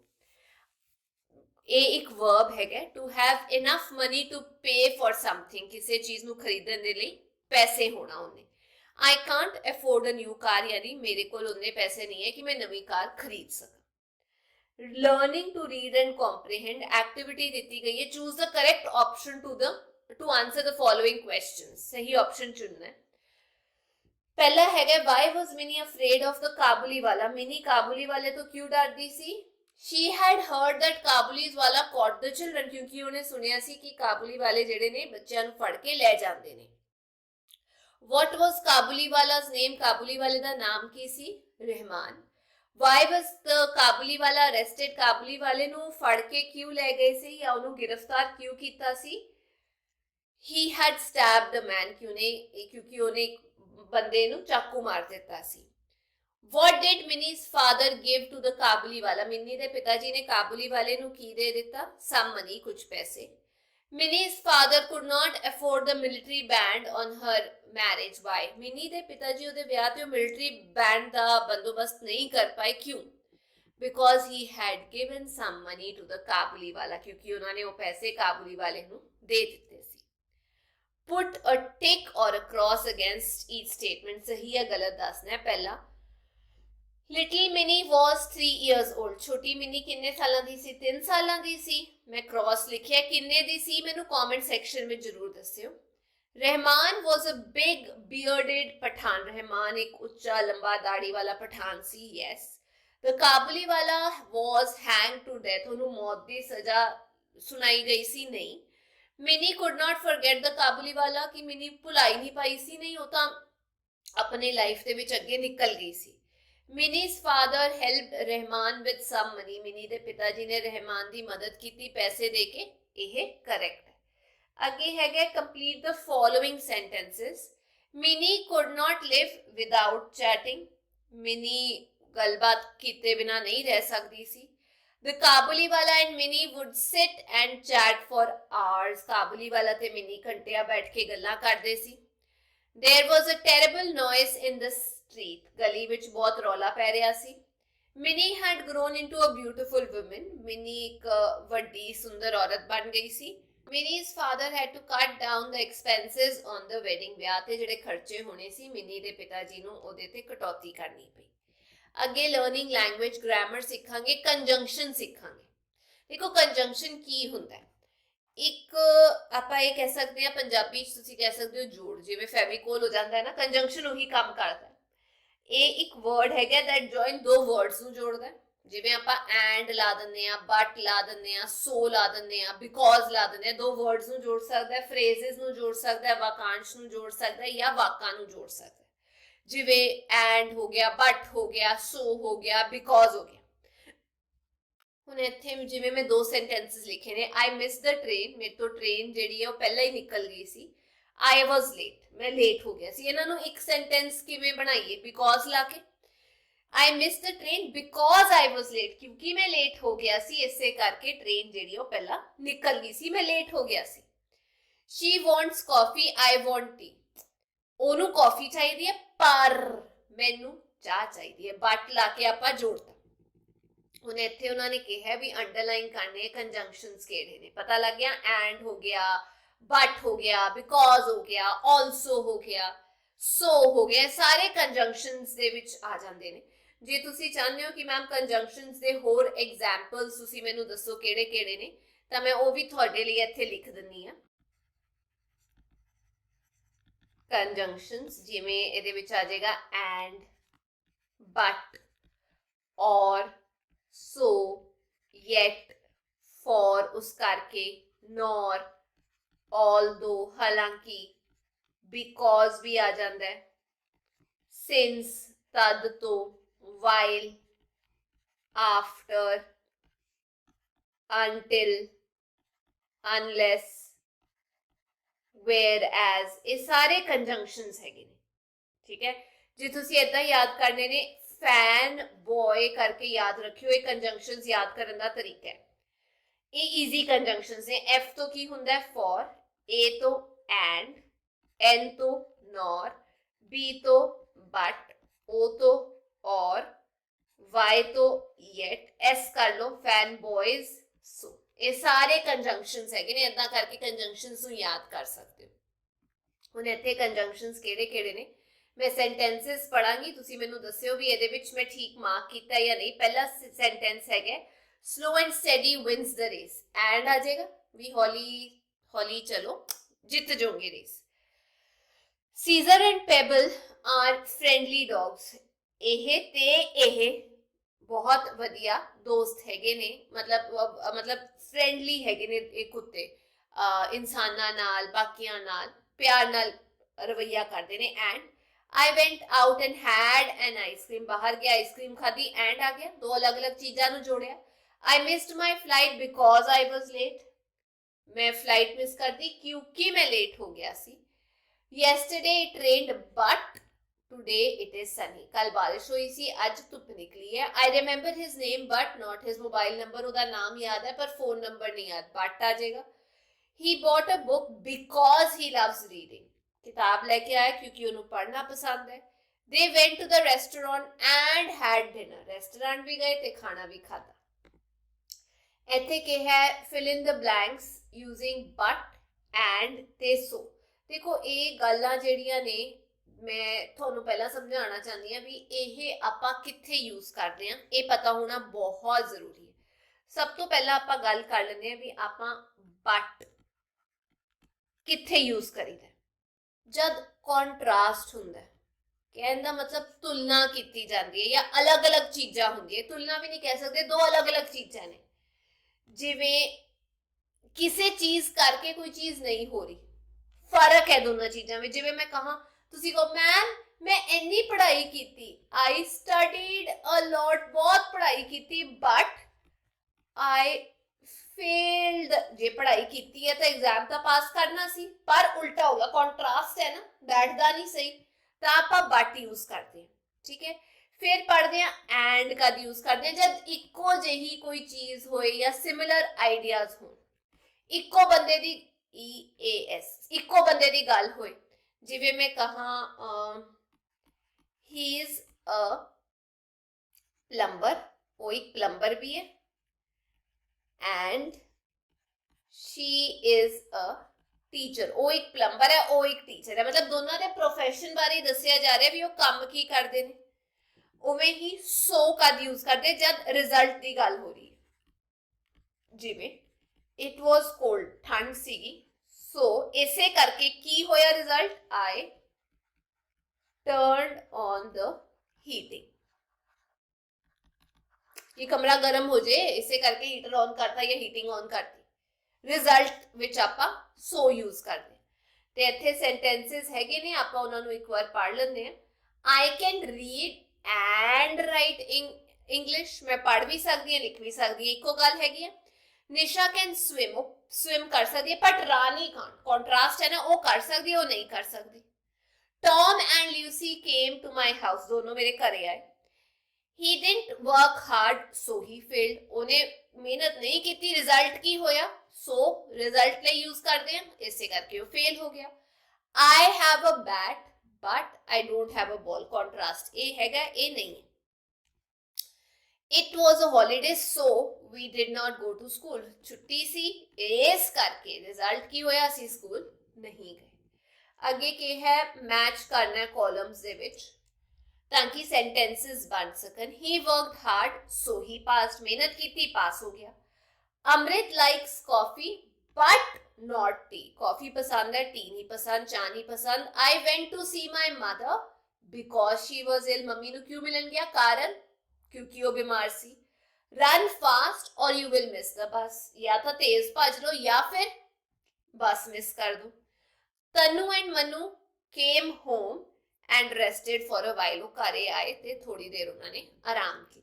ਇਹ ਇੱਕ ਵਰਬ ਹੈਗਾ, to have enough money to pay for something, ਕਿਸੇ ਚੀਜ਼ ਨੂੰ ਖਰੀਦਣ ਦੇ ਲਈ ਪੈਸੇ ਹੋਣਾ ਉਹਨੇ। I can't afford a new car, ਯਾਨੀ ਮੇਰੇ ਕੋਲ ਉਹਨੇ ਪੈਸੇ ਨਹੀਂ ਹੈ ਕਿ ਮੈਂ ਨਵੀਂ ਕਾਰ ਖਰੀਦ ਸਕਾਂ। Learning to read and comprehend, activity ਦਿੱਤੀ ਗਈ ਹੈ, choose the correct option to answer the following questions, ਸਹੀ ਆਪਸ਼ਨ ਚੁਣਨਾ ਹੈ। ਪਹਿਲਾ ਹੈਗਾ why was Mini afraid of the Kabuliwala, Mini ਕਾਬੁਲੀ ਵਾਲੇ ਤੋਂ ਕਿਉਂ ਡਰਦੀ ਸੀ? She had heard that ਕਾਬੁਲੀਜ਼ ਵਾਲਾ caught the children, ਕਿਉਂਕਿ ਉਹਨੇ ਸੁਣਿਆ ਸੀ ਕਿ ਕਾਬੁਲੀ ਵਾਲੇ ਜਿਹੜੇ ਨੇ ਬੱਚਿਆਂ ਨੂੰ ਫੜ ਕੇ ਲੈ ਜਾਂਦੇ ਨੇ। What was ਕਾਬੁਲੀ ਵਾਲਾ's name, ਕਾਬੁਲੀ ਵਾਲੇ ਦਾ ਨਾਮ ਕੀ ਸੀ? ਰਹਿਮਾਨ। Why was the ਕਾਬੁਲੀ ਵਾਲਾ arrested, ਕਾਬੁਲੀ ਵਾਲੇ ਨੂੰ ਫੜ ਕੇ ਕਿਉਂ ਲੈ ਗਏ ਸੀ ਜਾਂ ਉਹਨੂੰ ਗ੍ਰਿਫਤਾਰ ਕਿਉਂ ਕੀਤਾ ਸੀ? He had stabbed a man, ਕਿਉਂਕਿ ਉਹਨੇ ਬੰਦੇ ਨੂੰ ਚਾਕੂ ਮਾਰ ਦਿੱਤਾ ਸੀ। What did Minnie's father give to the ਕਾਬੁਲੀ ਵਾਲਾ, ਮਿੰਨੀ ਦੇ ਪਿਤਾ ਜੀ ਨੇ ਕਾਬੁਲੀ ਵਾਲੇ ਨੂੰ ਕੀ ਦੇ ਦਿੱਤਾ? Some money, ਕੁਝ ਪੈਸੇ। Minnie's father could not afford the military band on her marriage. Why? Mini ਦੇ ਪਿਤਾ ਜੀ ਉਹਦੇ ਵਿਆਹ ਤੇ ਮਿਲਟਰੀ ਬੈਂਡ ਦਾ ਬੰਦੋਬਸਤ ਨਹੀਂ ਕਰ ਪਾਏ, ਕਿਉਂ? Because he had given some money to the ਕਾਬੁਲੀ ਵਾਲਾ, ਕਿਉਂਕਿ ਉਹਨਾਂ ਨੇ ਉਹ ਪੈਸੇ ਕਾਬੁਲੀ ਵਾਲੇ ਨੂੰ ਦੇ ਦਿੱਤੇ ਸੀ। Put a tick or a cross against each statement, ਸਹੀ ਜਾਂ ਗਲਤ ਦੱਸਣਾ ਹੈ। ਪਹਿਲਾ, little mini was 3 years old, ਛੋਟੀ ਮਿਨੀ ਕਿੰਨੇ ਸਾਲਾਂ ਦੀ ਸੀ? 3 ਸਾਲਾਂ ਦੀ ਸੀ। ਮੈਂ ਕ੍ਰਾਸ ਲਿਖਿਆ, ਕਿੰਨੇ ਦੀ ਸੀ ਮੈਨੂੰ ਕਮੈਂਟ ਸੈਕਸ਼ਨ ਵਿੱਚ ਜ਼ਰੂਰ ਦੱਸਿਓ। Rahman was a big bearded Pathan, Rahman ਇੱਕ ਉੱਚਾ ਲੰਬਾ ਦਾੜੀ ਵਾਲਾ ਪਠਾਨ ਸੀ। ਯੈਸ। the ਕਾਬੁਲੀ ਵਾਲਾ was hanged to death, ਉਹਨੂੰ ਮੌਤ ਦੀ ਸਜ਼ਾ ਸੁਣਾਈ ਗਈ ਸੀ। ਨਹੀਂ। Mini could not forget the ਕਾਬੁਲੀ ਵਾਲਾ, ਕਿ ਮਿਨੀ ਭੁਲਾਈ ਨਹੀਂ ਪਾਈ ਸੀ। ਨਹੀਂ, ਉਹ ਤਾਂ ਆਪਣੀ ਲਾਈਫ ਦੇ ਵਿੱਚ ਅੱਗੇ ਨਿਕਲ ਗਈ ਸੀ। Minnie's father helped Rahman with some money, Minnie ਦੇ ਪਿਤਾ ਜੀ ਨੇ ਰਹਿਮਾਨ ਦੀ ਮਦਦ ਕੀਤੀ ਪੈਸੇ ਦੇ ਕੇ, ਇਹ ਕਰੈਕਟ ਹੈ। ਅੱਗੇ ਹੈਗਾ complete the following sentences. Minnie could not live without chatting, mini ਗੱਲਬਾਤ ਕੀਤੇ ਬਿਨਾ ਨਹੀਂ ਰਹਿ ਸਕਦੀ ਸੀ। The ਕਾਬੁਲੀ ਵਾਲਾ and Minnie would sit and chat for hours, ਕਾਬੁਲੀ ਵਾਲਾ ਤੇ ਮਿਨੀ ਘੰਟਿਆਂ ਬੈਠ ਕੇ ਗੱਲਾਂ ਕਰਦੇ ਸੀ। There was a terrible noise in the street, ਗਲੀ ਵਿੱਚ ਬਹੁਤ ਰੌਲਾ ਪੈ ਰਿਹਾ ਸੀ। Minnie had grown into a beautiful woman, mini ਇੱਕ ਵੱਡੀ ਸੁੰਦਰ ਔਰਤ ਬਣ ਗਈ ਸੀ। Minnie's father had to cut down the expenses on the wedding, ਵਿਆਹ ਤੇ ਜਿਹੜੇ ਖਰਚੇ ਹੋਣੇ ਸੀ ਮਿਨੀ ਦੇ ਪਿਤਾ ਜੀ ਨੂੰ ਉਹਦੇ ਤੇ ਕਟੌਤੀ ਕਰਨੀ ਪਈ। ਅੱਗੇ ਲਰਨਿੰਗ ਲੈਂਗੁਏਜ, ਗ੍ਰਾਮਰ ਸਿੱਖਾਂਗੇ, ਕੰਜੰਕਸ਼ਨ ਸਿੱਖਾਂਗੇ। ਦੇਖੋ ਕੰਜੰਕਸ਼ਨ ਕੀ ਹੁੰਦਾ ਹੈ? ਇੱਕ ਆਪਾਂ ਇਹ ਕਹਿ ਸਕਦੇ ਹਾਂ, ਪੰਜਾਬੀ ਚ ਤੁਸੀਂ ਕਹਿ ਸਕਦੇ ਹੋ ਜੋੜ, ਜਿਵੇਂ ਫੈਵੀਕੋਲ ਹੋ ਜਾਂਦਾ ਹੈ ਨਾ, ਕੰਜੰਕਸ਼ਨ ਉਹੀ ਕੰਮ ਕਰਦਾ ਹੈ। ਇਹ ਇੱਕ ਵਰਡ ਹੈਗਾ ਦੈਟ ਜੁਆਇਨ ਦੋ ਵਰਡਸ ਨੂੰ ਜੋੜਦਾ ਹੈ। ਜਿਵੇਂ ਆਪਾਂ ਐਂਡ ਲਾ ਦਿੰਦੇ ਆ, ਬਟ ਲਾ ਦਿੰਦੇ ਆ, ਸੋ ਲਾ ਦਿੰਦੇ ਆ, ਬਿਕੋਜ਼ ਲਾ ਦਿੰਦੇ ਆ, ਦੋ ਵਰਡਸ ਨੂੰ ਜੋੜ ਸਕਦਾ ਹੈ, ਫਰੇਜ਼ਸ ਨੂੰ ਜੋੜ ਸਕਦਾ ਹੈ, ਵਾਕਾਂਸ਼ ਨੂੰ ਜੋੜ ਸਕਦਾ ਹੈ ਜਾਂ ਵਾਕਾਂ ਨੂੰ ਜੋੜ ਸਕਦਾ ਹੈ। ਜਿਵੇਂ ਐਂਡ ਹੋ ਗਿਆ, ਬਟ ਹੋ ਗਿਆ, ਸੋ ਹੋ ਗਿਆ, ਬਿਕੋਜ਼ ਹੋ ਗਿਆ। ਹੁਣ ਇੱਥੇ ਜਿਵੇਂ ਮੈਂ 2 ਸੈਂਟੈਂਸਸ ਲਿਖੇ ਨੇ, ਆਈ ਮਿਸ ਦ ਟ੍ਰੇਨ, ਮੇਰੇ ਤੋਂ ਟ੍ਰੇਨ ਜਿਹੜੀ ਹੈ ਉਹ ਪਹਿਲਾਂ ਹੀ ਨਿਕਲ ਗਈ ਸੀ। ਆਈ ਵਾਜ਼ ਲੇਟ, ਮੈਂ ਲੇਟ ਹੋ ਗਿਆ ਸੀ। ਇਹਨਾਂ ਨੂੰ ਇੱਕ ਸੈਂਟੈਂਸ ਕਿਵੇਂ ਬਣਾਈਏ? ਬਿਕੋਜ਼ ਲਾ ਕੇ। I miss the train because I was late, ਕਿਉਂਕਿ ਮੈਂ ਲੇਟ ਹੋ ਗਿਆ ਸੀ, ਇਸੇ ਕਰਕੇ ਟ੍ਰੇਨ ਜਿਹੜੀ ਉਹ ਪਹਿਲਾਂ ਨਿਕਲ ਗਈ ਸੀ, ਮੈਂ ਲੇਟ ਹੋ ਗਿਆ ਸੀ। She wants coffee, I want tea, ਉਹਨੂੰ ਕਾਫੀ ਚਾਹੀਦੀ ਹੈ ਪਰ ਮੈਨੂੰ ਚਾਹ ਚਾਹੀਦੀ ਹੈ। ਬਟ ਲਾ ਕੇ ਆਪਾਂ ਜੋੜਤਾ। ਹੁਣ ਇੱਥੇ ਉਹਨਾਂ ਨੇ ਕਿਹਾ ਵੀ ਅੰਡਰਲਾਈਨ ਕਰਨੇ ਕੰਜੰਕਸ਼ਨਸ ਕਿਹੜੇ ਨੇ, ਪਤਾ ਲੱਗ ਗਿਆ। ਐਂਡ ਹੋ ਗਿਆ, ਬਟ ਹੋ ਗਿਆ, ਬਿਕੋਜ਼ ਹੋ ਗਿਆ, ਆਲਸੋ ਹੋ ਗਿਆ, ਸੋ ਹੋ ਗਿਆ, ਸਾਰੇ ਕੰਜੰਕਸ਼ਨਸ ਦੇ ਵਿੱਚ ਆ ਜਾਂਦੇ ਨੇ। ਜੇ ਤੁਸੀਂ ਚਾਹੁੰਦੇ ਹੋ ਕਿ ਮੈਮ ਕੰਜੰਕਸ਼ਨਸ ਦੇ ਹੋਰ ਐਗਜ਼ਾਮਪਲਸ ਤੁਸੀਂ ਮੈਨੂੰ ਦੱਸੋ ਕਿਹੜੇ ਕਿਹੜੇ ਨੇ, ਤਾਂ ਮੈਂ ਉਹ ਵੀ ਤੁਹਾਡੇ ਲਈ ਇੱਥੇ ਲਿਖ ਦਿੰਨੀ ਆ। ਕੰਜੰਕਸ਼ਨਸ ਜਿਵੇਂ ਇਹਦੇ ਵਿੱਚ ਆ ਜਾਏਗਾ ਐਂਡ, ਬਟ, ਔਰ, so, yet, for उस करके, nor, although हालांकि, because भी आ जाता है, since तद तो, while, after, until, unless, whereas, ये सारे conjunctions हैगे ने, ठीक है। जे तुसी इदां याद करने ने, फैन बॉय करके याद रखियो, ये कंजंक्शंस याद करने का तरीका है। ये इजी कंजंक्शंस ने। एफ तो की हुंदा है फॉर, ए तो एंड, एन तो नॉर, बी तो बट, ओ तो और, वाई तो येट, एस कर लो फैन बॉयज सो। ये सारे कंजंक्शंस हैगे ने, इदां करके कंजंक्शंस नूं याद कर सकते हो। हुण इत्थे कंजंक्शंस किहड़े-किहड़े ने, मैं सेंटेंसेस पढ़ांगी, तुसी मैनू दस्सियो भी इहदे विच मैं ठीक मार्क कीता या नहीं। पहला सेंटेंस है slow and steady wins the race, एंड आ जाएगा भी हौली हौली चलो जित जाओगे race. Caesar and Pebble are friendly dogs, ਇਹ ਤੇ ਇਹ बहुत वधिया दोस्त हैगे ने, मतलब फ्रेंडली हैगे ने ये कुत्ते, इंसाना नाल, बाकियां नाल प्यार नाल रवैया करते ने। And I went out and had an ice cream, बाहर गया आइसक्रीम खाधी, एंड आ गया, दो अलग अलग चीज़ों को जोड़िया। I missed my flight because I was late, मैं फ्लाइट मिस कर दी क्योंकि मैं लेट हो गया सी। Yesterday it rained but today it is sunny, कल बारिश हुई सी, आज धुप निकली है। I remember his name but not his mobile number, उसका नाम याद है पर फोन नंबर नहीं याद, बट आ जाएगा। He bought a book because he loves reading, किताब लेके आया क्योंकि उन्हें पढ़ना पसंद है। They went to the restaurant and had dinner, restaurant भी गए ते खाना भी खाता। इत्थे के है fill in the blanks using but and ते सो। देखो ये गल्लां जेहड़ियां ने मैं थोनू पहला समझाना चाहती हाँ भी ये आपां कित्थे यूज करते हैं, ये पता होना बहुत जरूरी है। सब तो पहला आपां गल कर लेंगे हैं भी आपां बट कित्थे यूज करीदा, जब कॉन्ट्रास्ट हुंदा है, कहने का मतलब तुलना की जाती है या अलग अलग चीज़ां होंगी, तुलना भी नहीं कह सकते, दो अलग अलग चीज़ां ने। जिवें किसी चीज करके कोई चीज नहीं हो रही, फर्क है दोनों चीज़ों में। जिवें मैं कहा तुसी को मैम मैं इन्नी पढ़ाई की, आई स्टडीड अ लॉट, बहुत पढ़ाई की, बट आई फेल्ड। जे पढ़ाई की है तो एग्जाम तो पास करना सी, पर उल्टा हो गया, कॉन्ट्रास्ट है ना, बैठता नहीं सही, तो आप बट यूज करते हैं, ठीक है। फिर पढ़ते हैं एंड का यूज करते हैं जब इको जही कोई चीज हो या सिमिलर आइडियाज हो, इको बंदे दी EAS, इको बंदे दी गल होए। जिवें मैं कहा ही इज अ प्लम्बर, वो एक प्लम्बर भी है, and she is a teacher, वो एक प्लम्बर है, वो एक टीचर है, मतलब दोनों के प्रोफेशन बारे दसिया जा रहा है भी वो काम की करते हैं। उवें ही सो कद यूज करते जब रिजल्ट की गल हो रही है, जिवें इट वॉज कोल्ड, ठंड सीगी, सो इसे करके की होया result, I turn on the heating. ये कमरा गर्म हो जाए इसे करके हीटर ऑन करता या हीटिंग ऑन करती, रिजल्ट विच आपां सो यूज करते। ते इत्थे सेंटेंसेस हैगे ने, आपां उन्हां नूं एक बार पढ़ लैंदे हां। I can read and right English, मैं पढ़ भी सकती हूँ लिख भी सकती हूँ, इको गल हैगी है। निशा कैन स्विम, स्विम कर सकती है, बट रानी कांट, कॉन्ट्रास्ट है ना, वो कर सकती है, वो नहीं कर सकती। Tom and Lucy came to my house, दोनों मेरे घरे आए। He didn't work hard so he failed, उन्हें मेहनत नहीं की, रिजल्ट की होया, सो रिजल्ट ले यूज करते हैं, इससे करके वो फेल हो गया। I have a bat but I don't have a ball, contrast ए हैगा, ए नहीं है। It was a holiday so we did not go to school, छुट्टी सी इस करके रिजल्ट की होया सी स्कूल नहीं गए। अगे के है मैच करना है कॉलम्स दे विच ताकि सेंटेंसेस बन सकन। He worked hard so he passed, मेहनत की थी, पास हो गया। Amrit likes coffee but not tea, coffee पसंद है, टी नहीं पसंद, चाय नहीं पसंद। I went to see my mother because she was ill, mummy नू क्यों मिलन गया, कारण क्योंकि वो बीमार सी। Run fast or you will miss the bus, या तो तेज भज लो या फिर बस मिस कर दो। Tanu and Manu came home and rested for a while, वो घरे आए ते थोड़ी देर उन्होंने आराम किया।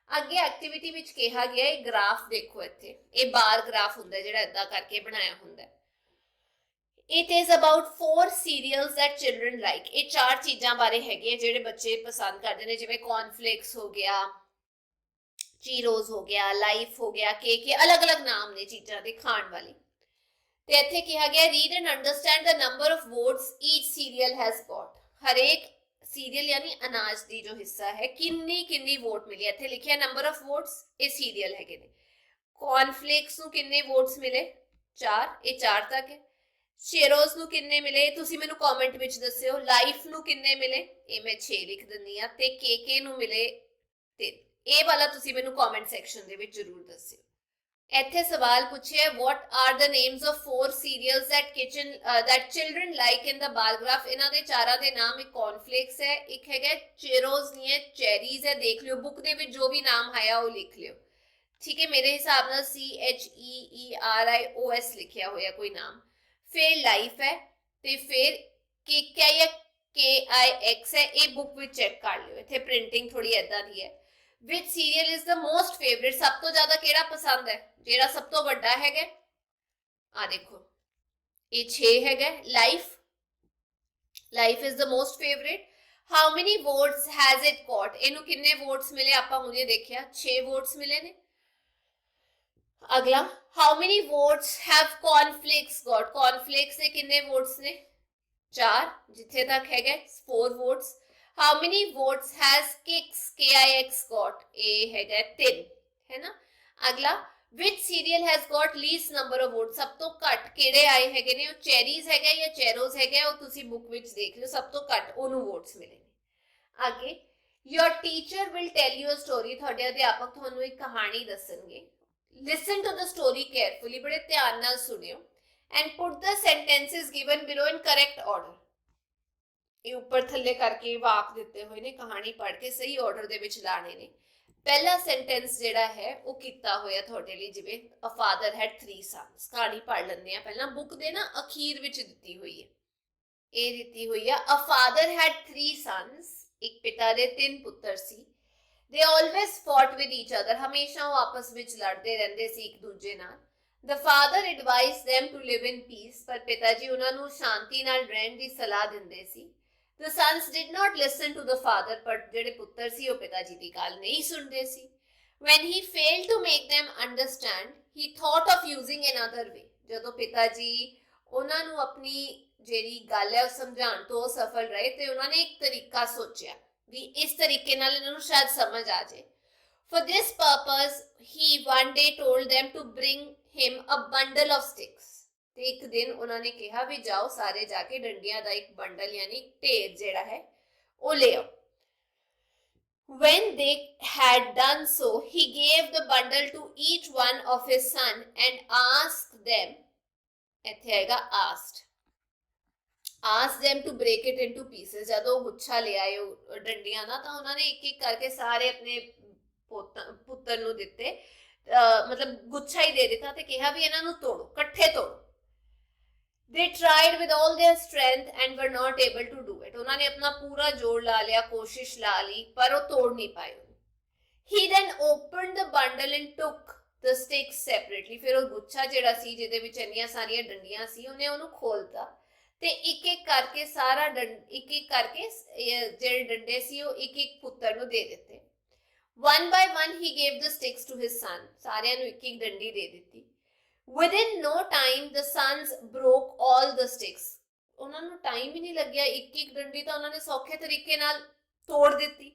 ਅੱਗੇ ਐਕਟੀਵਿਟੀ ਵਿੱਚ ਕਿਹਾ ਗਿਆ ਹੈ ਗ੍ਰਾਫ ਦੇਖੋ, ਇੱਥੇ ਇਹ ਬਾਰ ਗ੍ਰਾਫ ਹੁੰਦਾ ਜਿਹੜਾ ਇਦਾਂ ਕਰਕੇ ਬਣਾਇਆ ਹੁੰਦਾ। It is about 4 serials that children like, ਇਹ 4 ਚੀਜ਼ਾਂ ਬਾਰੇ ਹੈਗੇ ਜਿਹੜੇ ਬੱਚੇ ਪਸੰਦ ਕਰਦੇ ਨੇ, ਜਿਵੇਂ ਕੌਰਨਫਲੇਕਸ ਹੋ ਗਿਆ, ਚੀਰੋਜ਼ ਹੋ ਗਿਆ, ਲਾਈਫ ਹੋ ਗਿਆ, ਕੇ ਅਲੱਗ-ਅਲੱਗ ਨਾਮ ਨੇ ਚੀਜ਼ਾਂ ਦੇ ਖਾਣ ਵਾਲੇ। ਤੇ ਇੱਥੇ ਕਿਹਾ ਗਿਆ read and understand the number of votes each cereal has got, ਹਰੇਕ सीरियल यानी अनाज की जो हिस्सा है किन्नी किन्नी वोट मिली, इत्थे लिखिया नंबर ऑफ वोट्स, ये सीरियल है ने। कॉर्नफ्लेक्स नू किन्ने वोट्स मिले 4, ये 4 तक है। शेरोज नू किन्ने मिले तुसी मैनू कमेंट विच दस्सिओ। लाइफ नू किन्ने मिले, ये मैं 6 लिख दिंदी हां, ते के नू मिले 3, ये वाला तुसी मैनू कमेंट सैक्शन दे विच जरूर दस्सिओ। ਇੱਥੇ ਸਵਾਲ ਪੁੱਛਿਆ what are the names of 4 cereals that children like in the bar graph, ਇਹਨਾਂ ਦੇ ਚਾਰਾਂ ਦੇ ਨਾਮ, ਇੱਕ ਕੌਰਨਫਲੇਕਸ ਹੈ, ਇੱਕ ਹੈਗਾ ਚੇਰੋਜ਼ ਨਹੀਂ ਹੈ, ਚੈਰੀਜ਼ ਹੈ, ਦੇਖ ਲਿਓ ਬੁੱਕ ਦੇ ਵਿੱਚ ਜੋ ਵੀ ਨਾਮ ਆਇਆ ਉਹ ਲਿਖ ਲਿਓ, ਠੀਕ ਹੈ। ਮੇਰੇ ਹਿਸਾਬ ਨਾਲ CHEERIOS ਲਿਖਿਆ ਹੋਇਆ ਕੋਈ ਨਾਮ। ਫਿਰ ਲਾਈਫ ਹੈ ਤੇ ਫਿਰ ਕਿਕ ਹੈ ਜਾਂ KIX ਹੈ, ਇਹ ਬੁੱਕ ਵਿੱਚ ਚੈੱਕ ਕਰ ਲਿਓ, ਇੱਥੇ ਪ੍ਰਿੰਟਿੰਗ ਥੋੜੀ ਏਦਾਂ ਦੀ ਹੈ। Which cereal is the most favorite, सब तो ज्यादा केड़ा पसंद है, जेड़ा सब तो बड़ा हैगा, आ देखो ये 6 हैगा। Life is the most favorite। how many votes has it got, इनू किन्ने votes मिले, आपां हुणे देखिया 6 votes मिले ने। अगला how many votes have cornflakes got, cornflakes ने किन्ने votes ने 4, जिथे तक हैगा 4 votes। how many votes has KIX got, A हैगा 3, है ना। अगला which cereal has got least number of votes, सब तो घट केड़े आए हैगे ने, चेरीज हैगा या चेरोज हैगा, वो तुसी बुक विच देख लियो, सब तो घट ओनू वोट्स मिले ने। आगे your teacher will tell you a story, ਤੁਹਾਡੇ ਅਧਿਆਪਕ ਤੁਹਾਨੂੰ ਇੱਕ ਕਹਾਣੀ ਦੱਸਣਗੇ। listen to the story carefully, ਬੜੇ ਧਿਆਨ ਨਾਲ ਸੁਣਿਓ and put the sentences given below in correct order। ਇਹ ਉੱਪਰ ਥੱਲੇ ਕਰਕੇ ਵਾਕ ਦਿੱਤੇ ਹੋਏ ਨੇ, ਕਹਾਣੀ ਪੜ੍ਹ ਕੇ ਸਹੀ ਆਰਡਰ ਦੇ ਵਿੱਚ ਲਾਣੇ ਨੇ। ਪਹਿਲਾ ਸੈਂਟੈਂਸ ਜਿਹੜਾ ਹੈ ਉਹ ਕੀਤਾ ਹੋਇਆ ਤੁਹਾਡੇ ਲਈ, ਜਿਵੇਂ ਅ ਫਾਦਰ ਹੈਡ 3 ਸਨਸ, ਕਹਾਣੀ ਪੜ੍ਹ ਲੈਂਦੇ ਆ ਪਹਿਲਾਂ, ਬੁੱਕ ਦੇ ਨਾ ਅਖੀਰ ਵਿੱਚ ਦਿੱਤੀ ਹੋਈ ਹੈ, ਇਹ ਦਿੱਤੀ ਹੋਈ ਆ ਅ ਫਾਦਰ ਹੈਡ 3 ਸਨਸ, ਇੱਕ ਪਿਤਾ ਦੇ 3 ਪੁੱਤਰ ਸੀ। ਦੇ ਆਲਵੇਸ ਫੌਟ ਵਿਦ ਈਚ ਅਦਰ, ਹਮੇਸ਼ਾ ਉਹ ਆਪਸ ਵਿੱਚ ਲੜਦੇ ਰਹਿੰਦੇ ਸੀ ਇੱਕ ਦੂਜੇ ਨਾਲ। The father advised them to live in peace, ਪਰ ਪਿਤਾ ਜੀ ਉਹਨਾਂ ਨੂੰ ਸ਼ਾਂਤੀ ਨਾਲ ਰਹਿਣ ਦੀ ਸਲਾਹ ਦਿੰਦੇ ਸੀ। The sons did not listen to the father, but ਜਿਹੜੇ ਪੁੱਤਰ ਸੀ ਉਹ ਪਿਤਾ ਜੀ ਦੀ ਗੱਲ ਨਹੀਂ ਸੁਣਦੇ ਸੀ। When he failed to make them understand, he thought of using another way। ਜਦੋਂ ਪਿਤਾ ਜੀ ਉਹਨਾਂ ਨੂੰ ਆਪਣੀ ਜਿਹੜੀ ਗੱਲ ਹੈ ਉਹ ਸਮਝਾਉਣ ਤੋਂ ਸਫਲ ਰਹੇ ਤੇ ਉਹਨਾਂ ਨੇ ਇੱਕ ਤਰੀਕਾ ਸੋਚਿਆ ਵੀ ਇਸ ਤਰੀਕੇ ਨਾਲ ਇਹਨਾਂ ਨੂੰ ਸ਼ਾਇਦ ਸਮਝ ਆ ਜਾਏ। For this purpose, he one day told them to bring him a bundle of sticks। ਤੇ ਇੱਕ ਦਿਨ ਉਹਨਾਂ ਨੇ ਕਿਹਾ ਵੀ ਜਾਓ ਸਾਰੇ ਜਾ ਕੇ ਡੰਡੀਆਂ ਦਾ ਇੱਕ ਬੰਡਲ ਯਾਨੀ ਢੇਰ ਜਿਹੜਾ ਹੈ ਉਹ ਲੈ ਆਓ। When they had done so, he gave the bundle to each one of his son and asked them, ਇੱਥੇ ਆਏਗਾ asked them to break it into pieces। ਜਦੋਂ ਗੁੱਛਾ ਲੈ ਆਏ ਡੰਡੀਆਂ ਦਾ ਤਾਂ ਉਹਨਾਂ ਨੇ ਇੱਕ ਇੱਕ ਕਰਕੇ ਸਾਰੇ ਆਪਣੇ ਪੁੱਤਰ ਨੂੰ ਦਿੱਤੇ, ਮਤਲਬ ਗੁੱਛਾ ਹੀ ਦੇ ਦਿੱਤਾ ਤੇ ਕਿਹਾ ਵੀ ਇਹਨਾਂ ਨੂੰ ਤੋੜੋ, ਇਕੱਠੇ ਤੋੜੋ। They tried with all their strength and were not able to do it। ਉਹਨਾਂ ਨੇ ਆਪਣਾ ਪੂਰਾ ਜੋਰ ਲਾ ਲਿਆ, ਕੋਸ਼ਿਸ਼ ਲਾ ਲਈ, ਪਰ ਉਹ ਤੋੜ ਨਹੀਂ ਪਾਏ। He then opened the bundle and took the sticks separately। ਫਿਰ ਉਹ ਗੁੱਛਾ ਜਿਹੜਾ ਸੀ ਜਿਹਦੇ ਵਿੱਚ ਇੰਨੀਆਂ ਸਾਰੀਆਂ ਡੰਡੀਆਂ ਸੀ ਉਹਨੇ ਉਹਨੂੰ ਖੋਲਤਾ ਤੇ ਇੱਕ ਇੱਕ ਕਰਕੇ ਸਾਰਾ ਇੱਕ ਇੱਕ ਕਰਕੇ ਜਿਹੜੇ ਡੰਡੇ ਸੀ ਉਹ ਇੱਕ ਇੱਕ ਪੁੱਤਰ ਨੂੰ ਦੇ ਦਿੱਤੇ। One by one he gave the sticks to his son। ਸਾਰਿਆਂ ਨੂੰ ਇੱਕ ਇੱਕ ਡੰਡੀ ਦੇ ਦਿੱਤੀ। Within no time the sons broke all the sticks। ਉਹਨਾਂ ਨੂੰ ਟਾਈਮ ਹੀ ਨਹੀਂ ਲੱਗਿਆ, ਇੱਕ ਇੱਕ ਡੰਡੀ ਤਾਂ ਉਹਨਾਂ ਨੇ ਸੌਖੇ ਤਰੀਕੇ ਨਾਲ ਤੋੜ ਦਿੱਤੀ।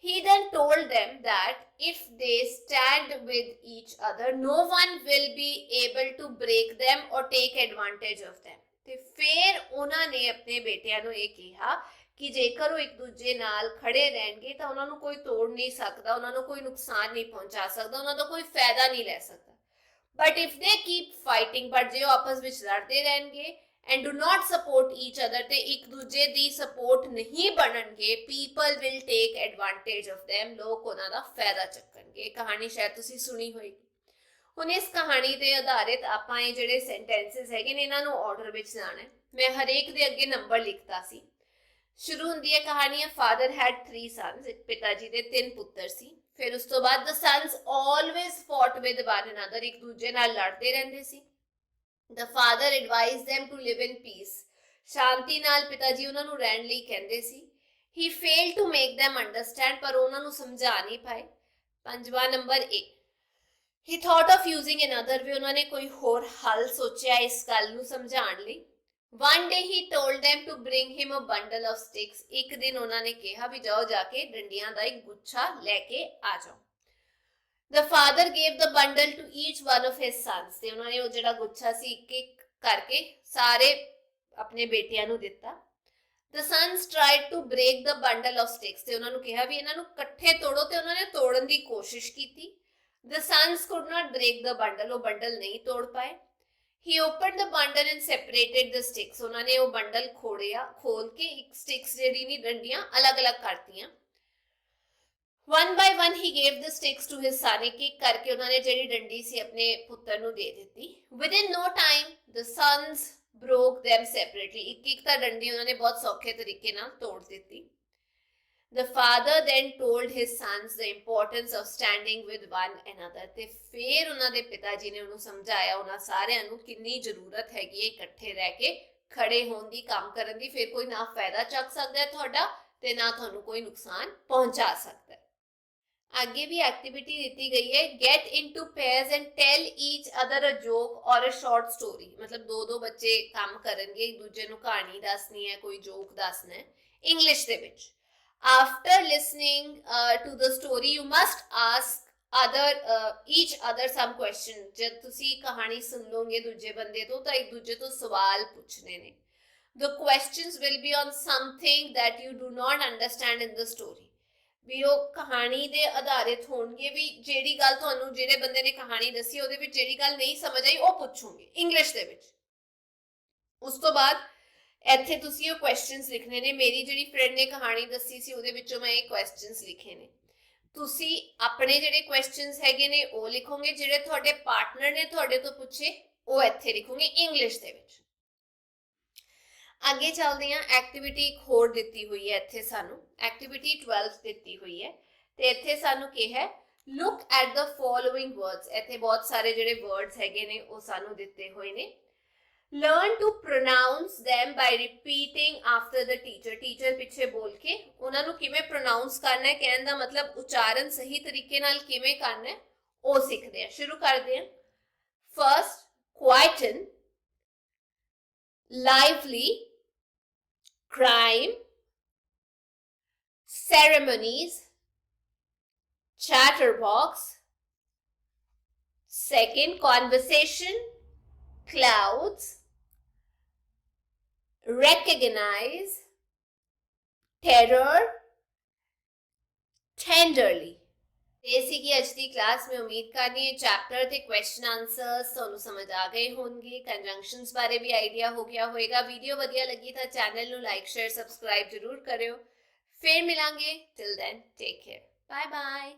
He then told them that if they stand with each other, no one will be able to break them or take advantage of them। ਤੇ ਫਿਰ ਉਹਨਾਂ ਨੇ ਆਪਣੇ ਬੇਟਿਆਂ ਨੂੰ ਇਹ ਕਿਹਾ ਕਿ ਜੇਕਰ ਉਹ ਇੱਕ ਦੂਜੇ ਨਾਲ ਖੜੇ ਰਹਿਣਗੇ ਤਾਂ ਉਹਨਾਂ ਨੂੰ ਕੋਈ ਤੋੜ ਨਹੀਂ ਸਕਦਾ, ਉਹਨਾਂ ਨੂੰ ਕੋਈ ਨੁਕਸਾਨ ਨਹੀਂ ਪਹੁੰਚਾ ਸਕਦਾ, ਉਹਨਾਂ ਦਾ ਕੋਈ ਫਾਇਦਾ ਨਹੀਂ ਲੈ ਸਕਦਾ। But if they keep fighting, but ਜੇ ਉਹ ਆਪਸ ਵਿੱਚ ਲੜਦੇ ਰਹਿਣਗੇ and do not support each other ते एक दूजे दी सपोर्ट नहीं बननगे, people will take advantage of them, लोग उन्हां दा फायदा चक्कणगे। ये कहानी शायद तुसी सुनी होएगी। हुण इस कहानी ते आधारित आपां ये जिहड़े सेंटेंसेस हैगे ने इन्हां नूं ऑर्डर विच लाणा है। मैं हरेक दे अगे नंबर लिखता सी। शुरू हुंदी है कहानी, फादर हैड 3 सन्स, पिताजी दे 3 पुत्तर सी। फिर उस तो बाद the sons always fought with one another, एक दूजे नाल लड़ते रहंदे सी। The father advise them to live in peace, शांति नाल पिताजी उन्हां नूं रहण लई कहंदे सी। He fail to make them understand, पर उन्हां नूं समझा नहीं पाए। पंजवां नंबर ए, he thought of using another way, उन्होंने कोई होर हल सोचा इस गल नूं समझाण लई। One day he told them to bring him a bundle of sticks, एक दिन उन्होंने कहा भी जाओ जाके डंडियां दा एक गुच्छा लेके आ जाओ। The father gave the bundle to each one of his sons, ते उन्होंने वो जिहड़ा गुच्छा सी एक एक करके सारे अपने बेटियां नूं दिता। The sons tried to break the bundle of sticks, ते उन्होंने कहा भी इन्हां नूं इकट्ठे तोड़ो, ते उन्होंने तोड़न दी कोशिश की। The sons could not break the bundle, वो बंडल नहीं तोड़ पाए। He opened the bundle and separated the sticks, उन्होंने वो बंडल खोल के एक स्टिक्स जेडी नी डंडियां अलग अलग करतियां। One by one he gave the sticks to his son, एक एक करके उन्होंने जेडी डंडी सी अपने पुत्र नूं दे दिती। Within no time the sons broke them separately, एक एक ता डंडी उन्होंने बहुत सौखे तरीके नाल तोड़ दिती। The father then told his sons the importance of standing with one another, ते फिर उन्हां दे पिताजी ने उन्होंने समझाया उन्हां सारियां नूं किन्नी जरूरत हैगी है इकट्ठे रह के खड़े होण दी, काम करन दी। फिर कोई ना फायदा चक सकदा है तुहाडा ते ना तुहानूं कोई नुकसान पहुंचा सकदा है। आगे भी एक्टिविटी दी गई है, get into pairs and tell each other a joke और अ शॉर्ट स्टोरी, मतलब दो दो बच्चे काम करनगे, एक दूजे नूं कहानी दसनी है, कोई जोक दसना है English they which. After listening to the story, you must ask each other some question. जब तुसी कहानी सुन लोगे दूजे बंदे तो एक दूजे तो सवाल पूछने ने। The questions will be on something that you do not understand in the story. भी वो कहानी दे आधारित होणगे, भी जेड़ी गल तुहानू जेड़े बंदे ने कहानी दसी ओदे विच जेड़ी गल नहीं समझ आई वो पूछोगे इंग्लिश दे विच। उस तो बाद ਇੱਥੇ ਤੁਸੀਂ ਉਹ ਕੁਐਸਚਨਸ ਲਿਖਣੇ ਨੇ। ਮੇਰੀ ਜਿਹੜੀ ਫਰੈਂਡ ਨੇ ਕਹਾਣੀ ਦੱਸੀ ਸੀ ਉਹਦੇ ਵਿੱਚੋਂ ਮੈਂ ਇਹ ਕੁਐਸਚਨਸ ਲਿਖੇ ਨੇ। ਤੁਸੀਂ ਆਪਣੇ ਜਿਹੜੇ ਕੁਐਸਚਨਸ ਹੈਗੇ ਨੇ ਉਹ ਲਿਖੋਗੇ, ਜਿਹੜੇ ਤੁਹਾਡੇ ਪਾਰਟਨਰ ਨੇ ਤੁਹਾਡੇ ਤੋਂ ਪੁੱਛੇ ਉਹ ਇੱਥੇ ਲਿਖੋਗੇ ਇੰਗਲਿਸ਼ ਦੇ ਵਿੱਚ। ਅੱਗੇ ਚੱਲਦੇ ਹਾਂ, ਐਕਟੀਵਿਟੀ ਇੱਕ ਹੋਰ ਦਿੱਤੀ ਹੋਈ ਹੈ ਇੱਥੇ ਸਾਨੂੰ, ਐਕਟੀਵਿਟੀ 12 ਦਿੱਤੀ ਹੋਈ ਹੈ ਤੇ ਇੱਥੇ ਸਾਨੂੰ ਕਿਹਾ ਹੈ look at the following words. ਇੱਥੇ ਬਹੁਤ ਸਾਰੇ ਜਿਹੜੇ ਵਰਡਸ ਹੈਗੇ ਨੇ ਉਹ ਸਾਨੂੰ ਦਿੱਤੇ ਹੋਏ ਨੇ। Learn to pronounce them by repeating after the teacher, teacher ਪਿੱਛੇ ਬੋਲ ਕੇ ਉਹਨਾਂ ਨੂੰ ਕਿਵੇਂ ਪ੍ਰੋਨਾਉਂਸ ਕਰਨਾ ਹੈ, ਕਹਿਣ ਦਾ ਮਤਲਬ ਉਚਾਰਨ ਸਹੀ ਤਰੀਕੇ ਨਾਲ ਕਿਵੇਂ ਕਰਨਾ ਹੈ ਉਹ ਸਿੱਖਦੇ ਹਾਂ। ਸ਼ੁਰੂ ਕਰਦੇ ਹਾਂ। First, quieten, lively, crime, ceremonies, chatterbox. Second, conversation, clouds, recognize, terror, tenderly। ऐसी की आज की क्लास में उम्मीद करनी है चैप्टर थे क्वेश्चन आंसर्स ਤੁਹਾਨੂੰ ਸਮਝ ਆ ਗਏ ਹੋਣਗੇ, ਕੰਜੰਕਸ਼ਨਸ ਬਾਰੇ ਵੀ ਆਈਡੀਆ ਹੋ ਗਿਆ ਹੋਏਗਾ। ਵੀਡੀਓ ਵਧੀਆ ਲੱਗੀ ਤਾਂ ਚੈਨਲ ਨੂੰ ਲਾਈਕ ਸ਼ੇਅਰ ਸਬਸਕ੍ਰਾਈਬ ਜ਼ਰੂਰ ਕਰਿਓ। ਫਿਰ ਮਿਲਾਂਗੇ, till then take care, bye bye.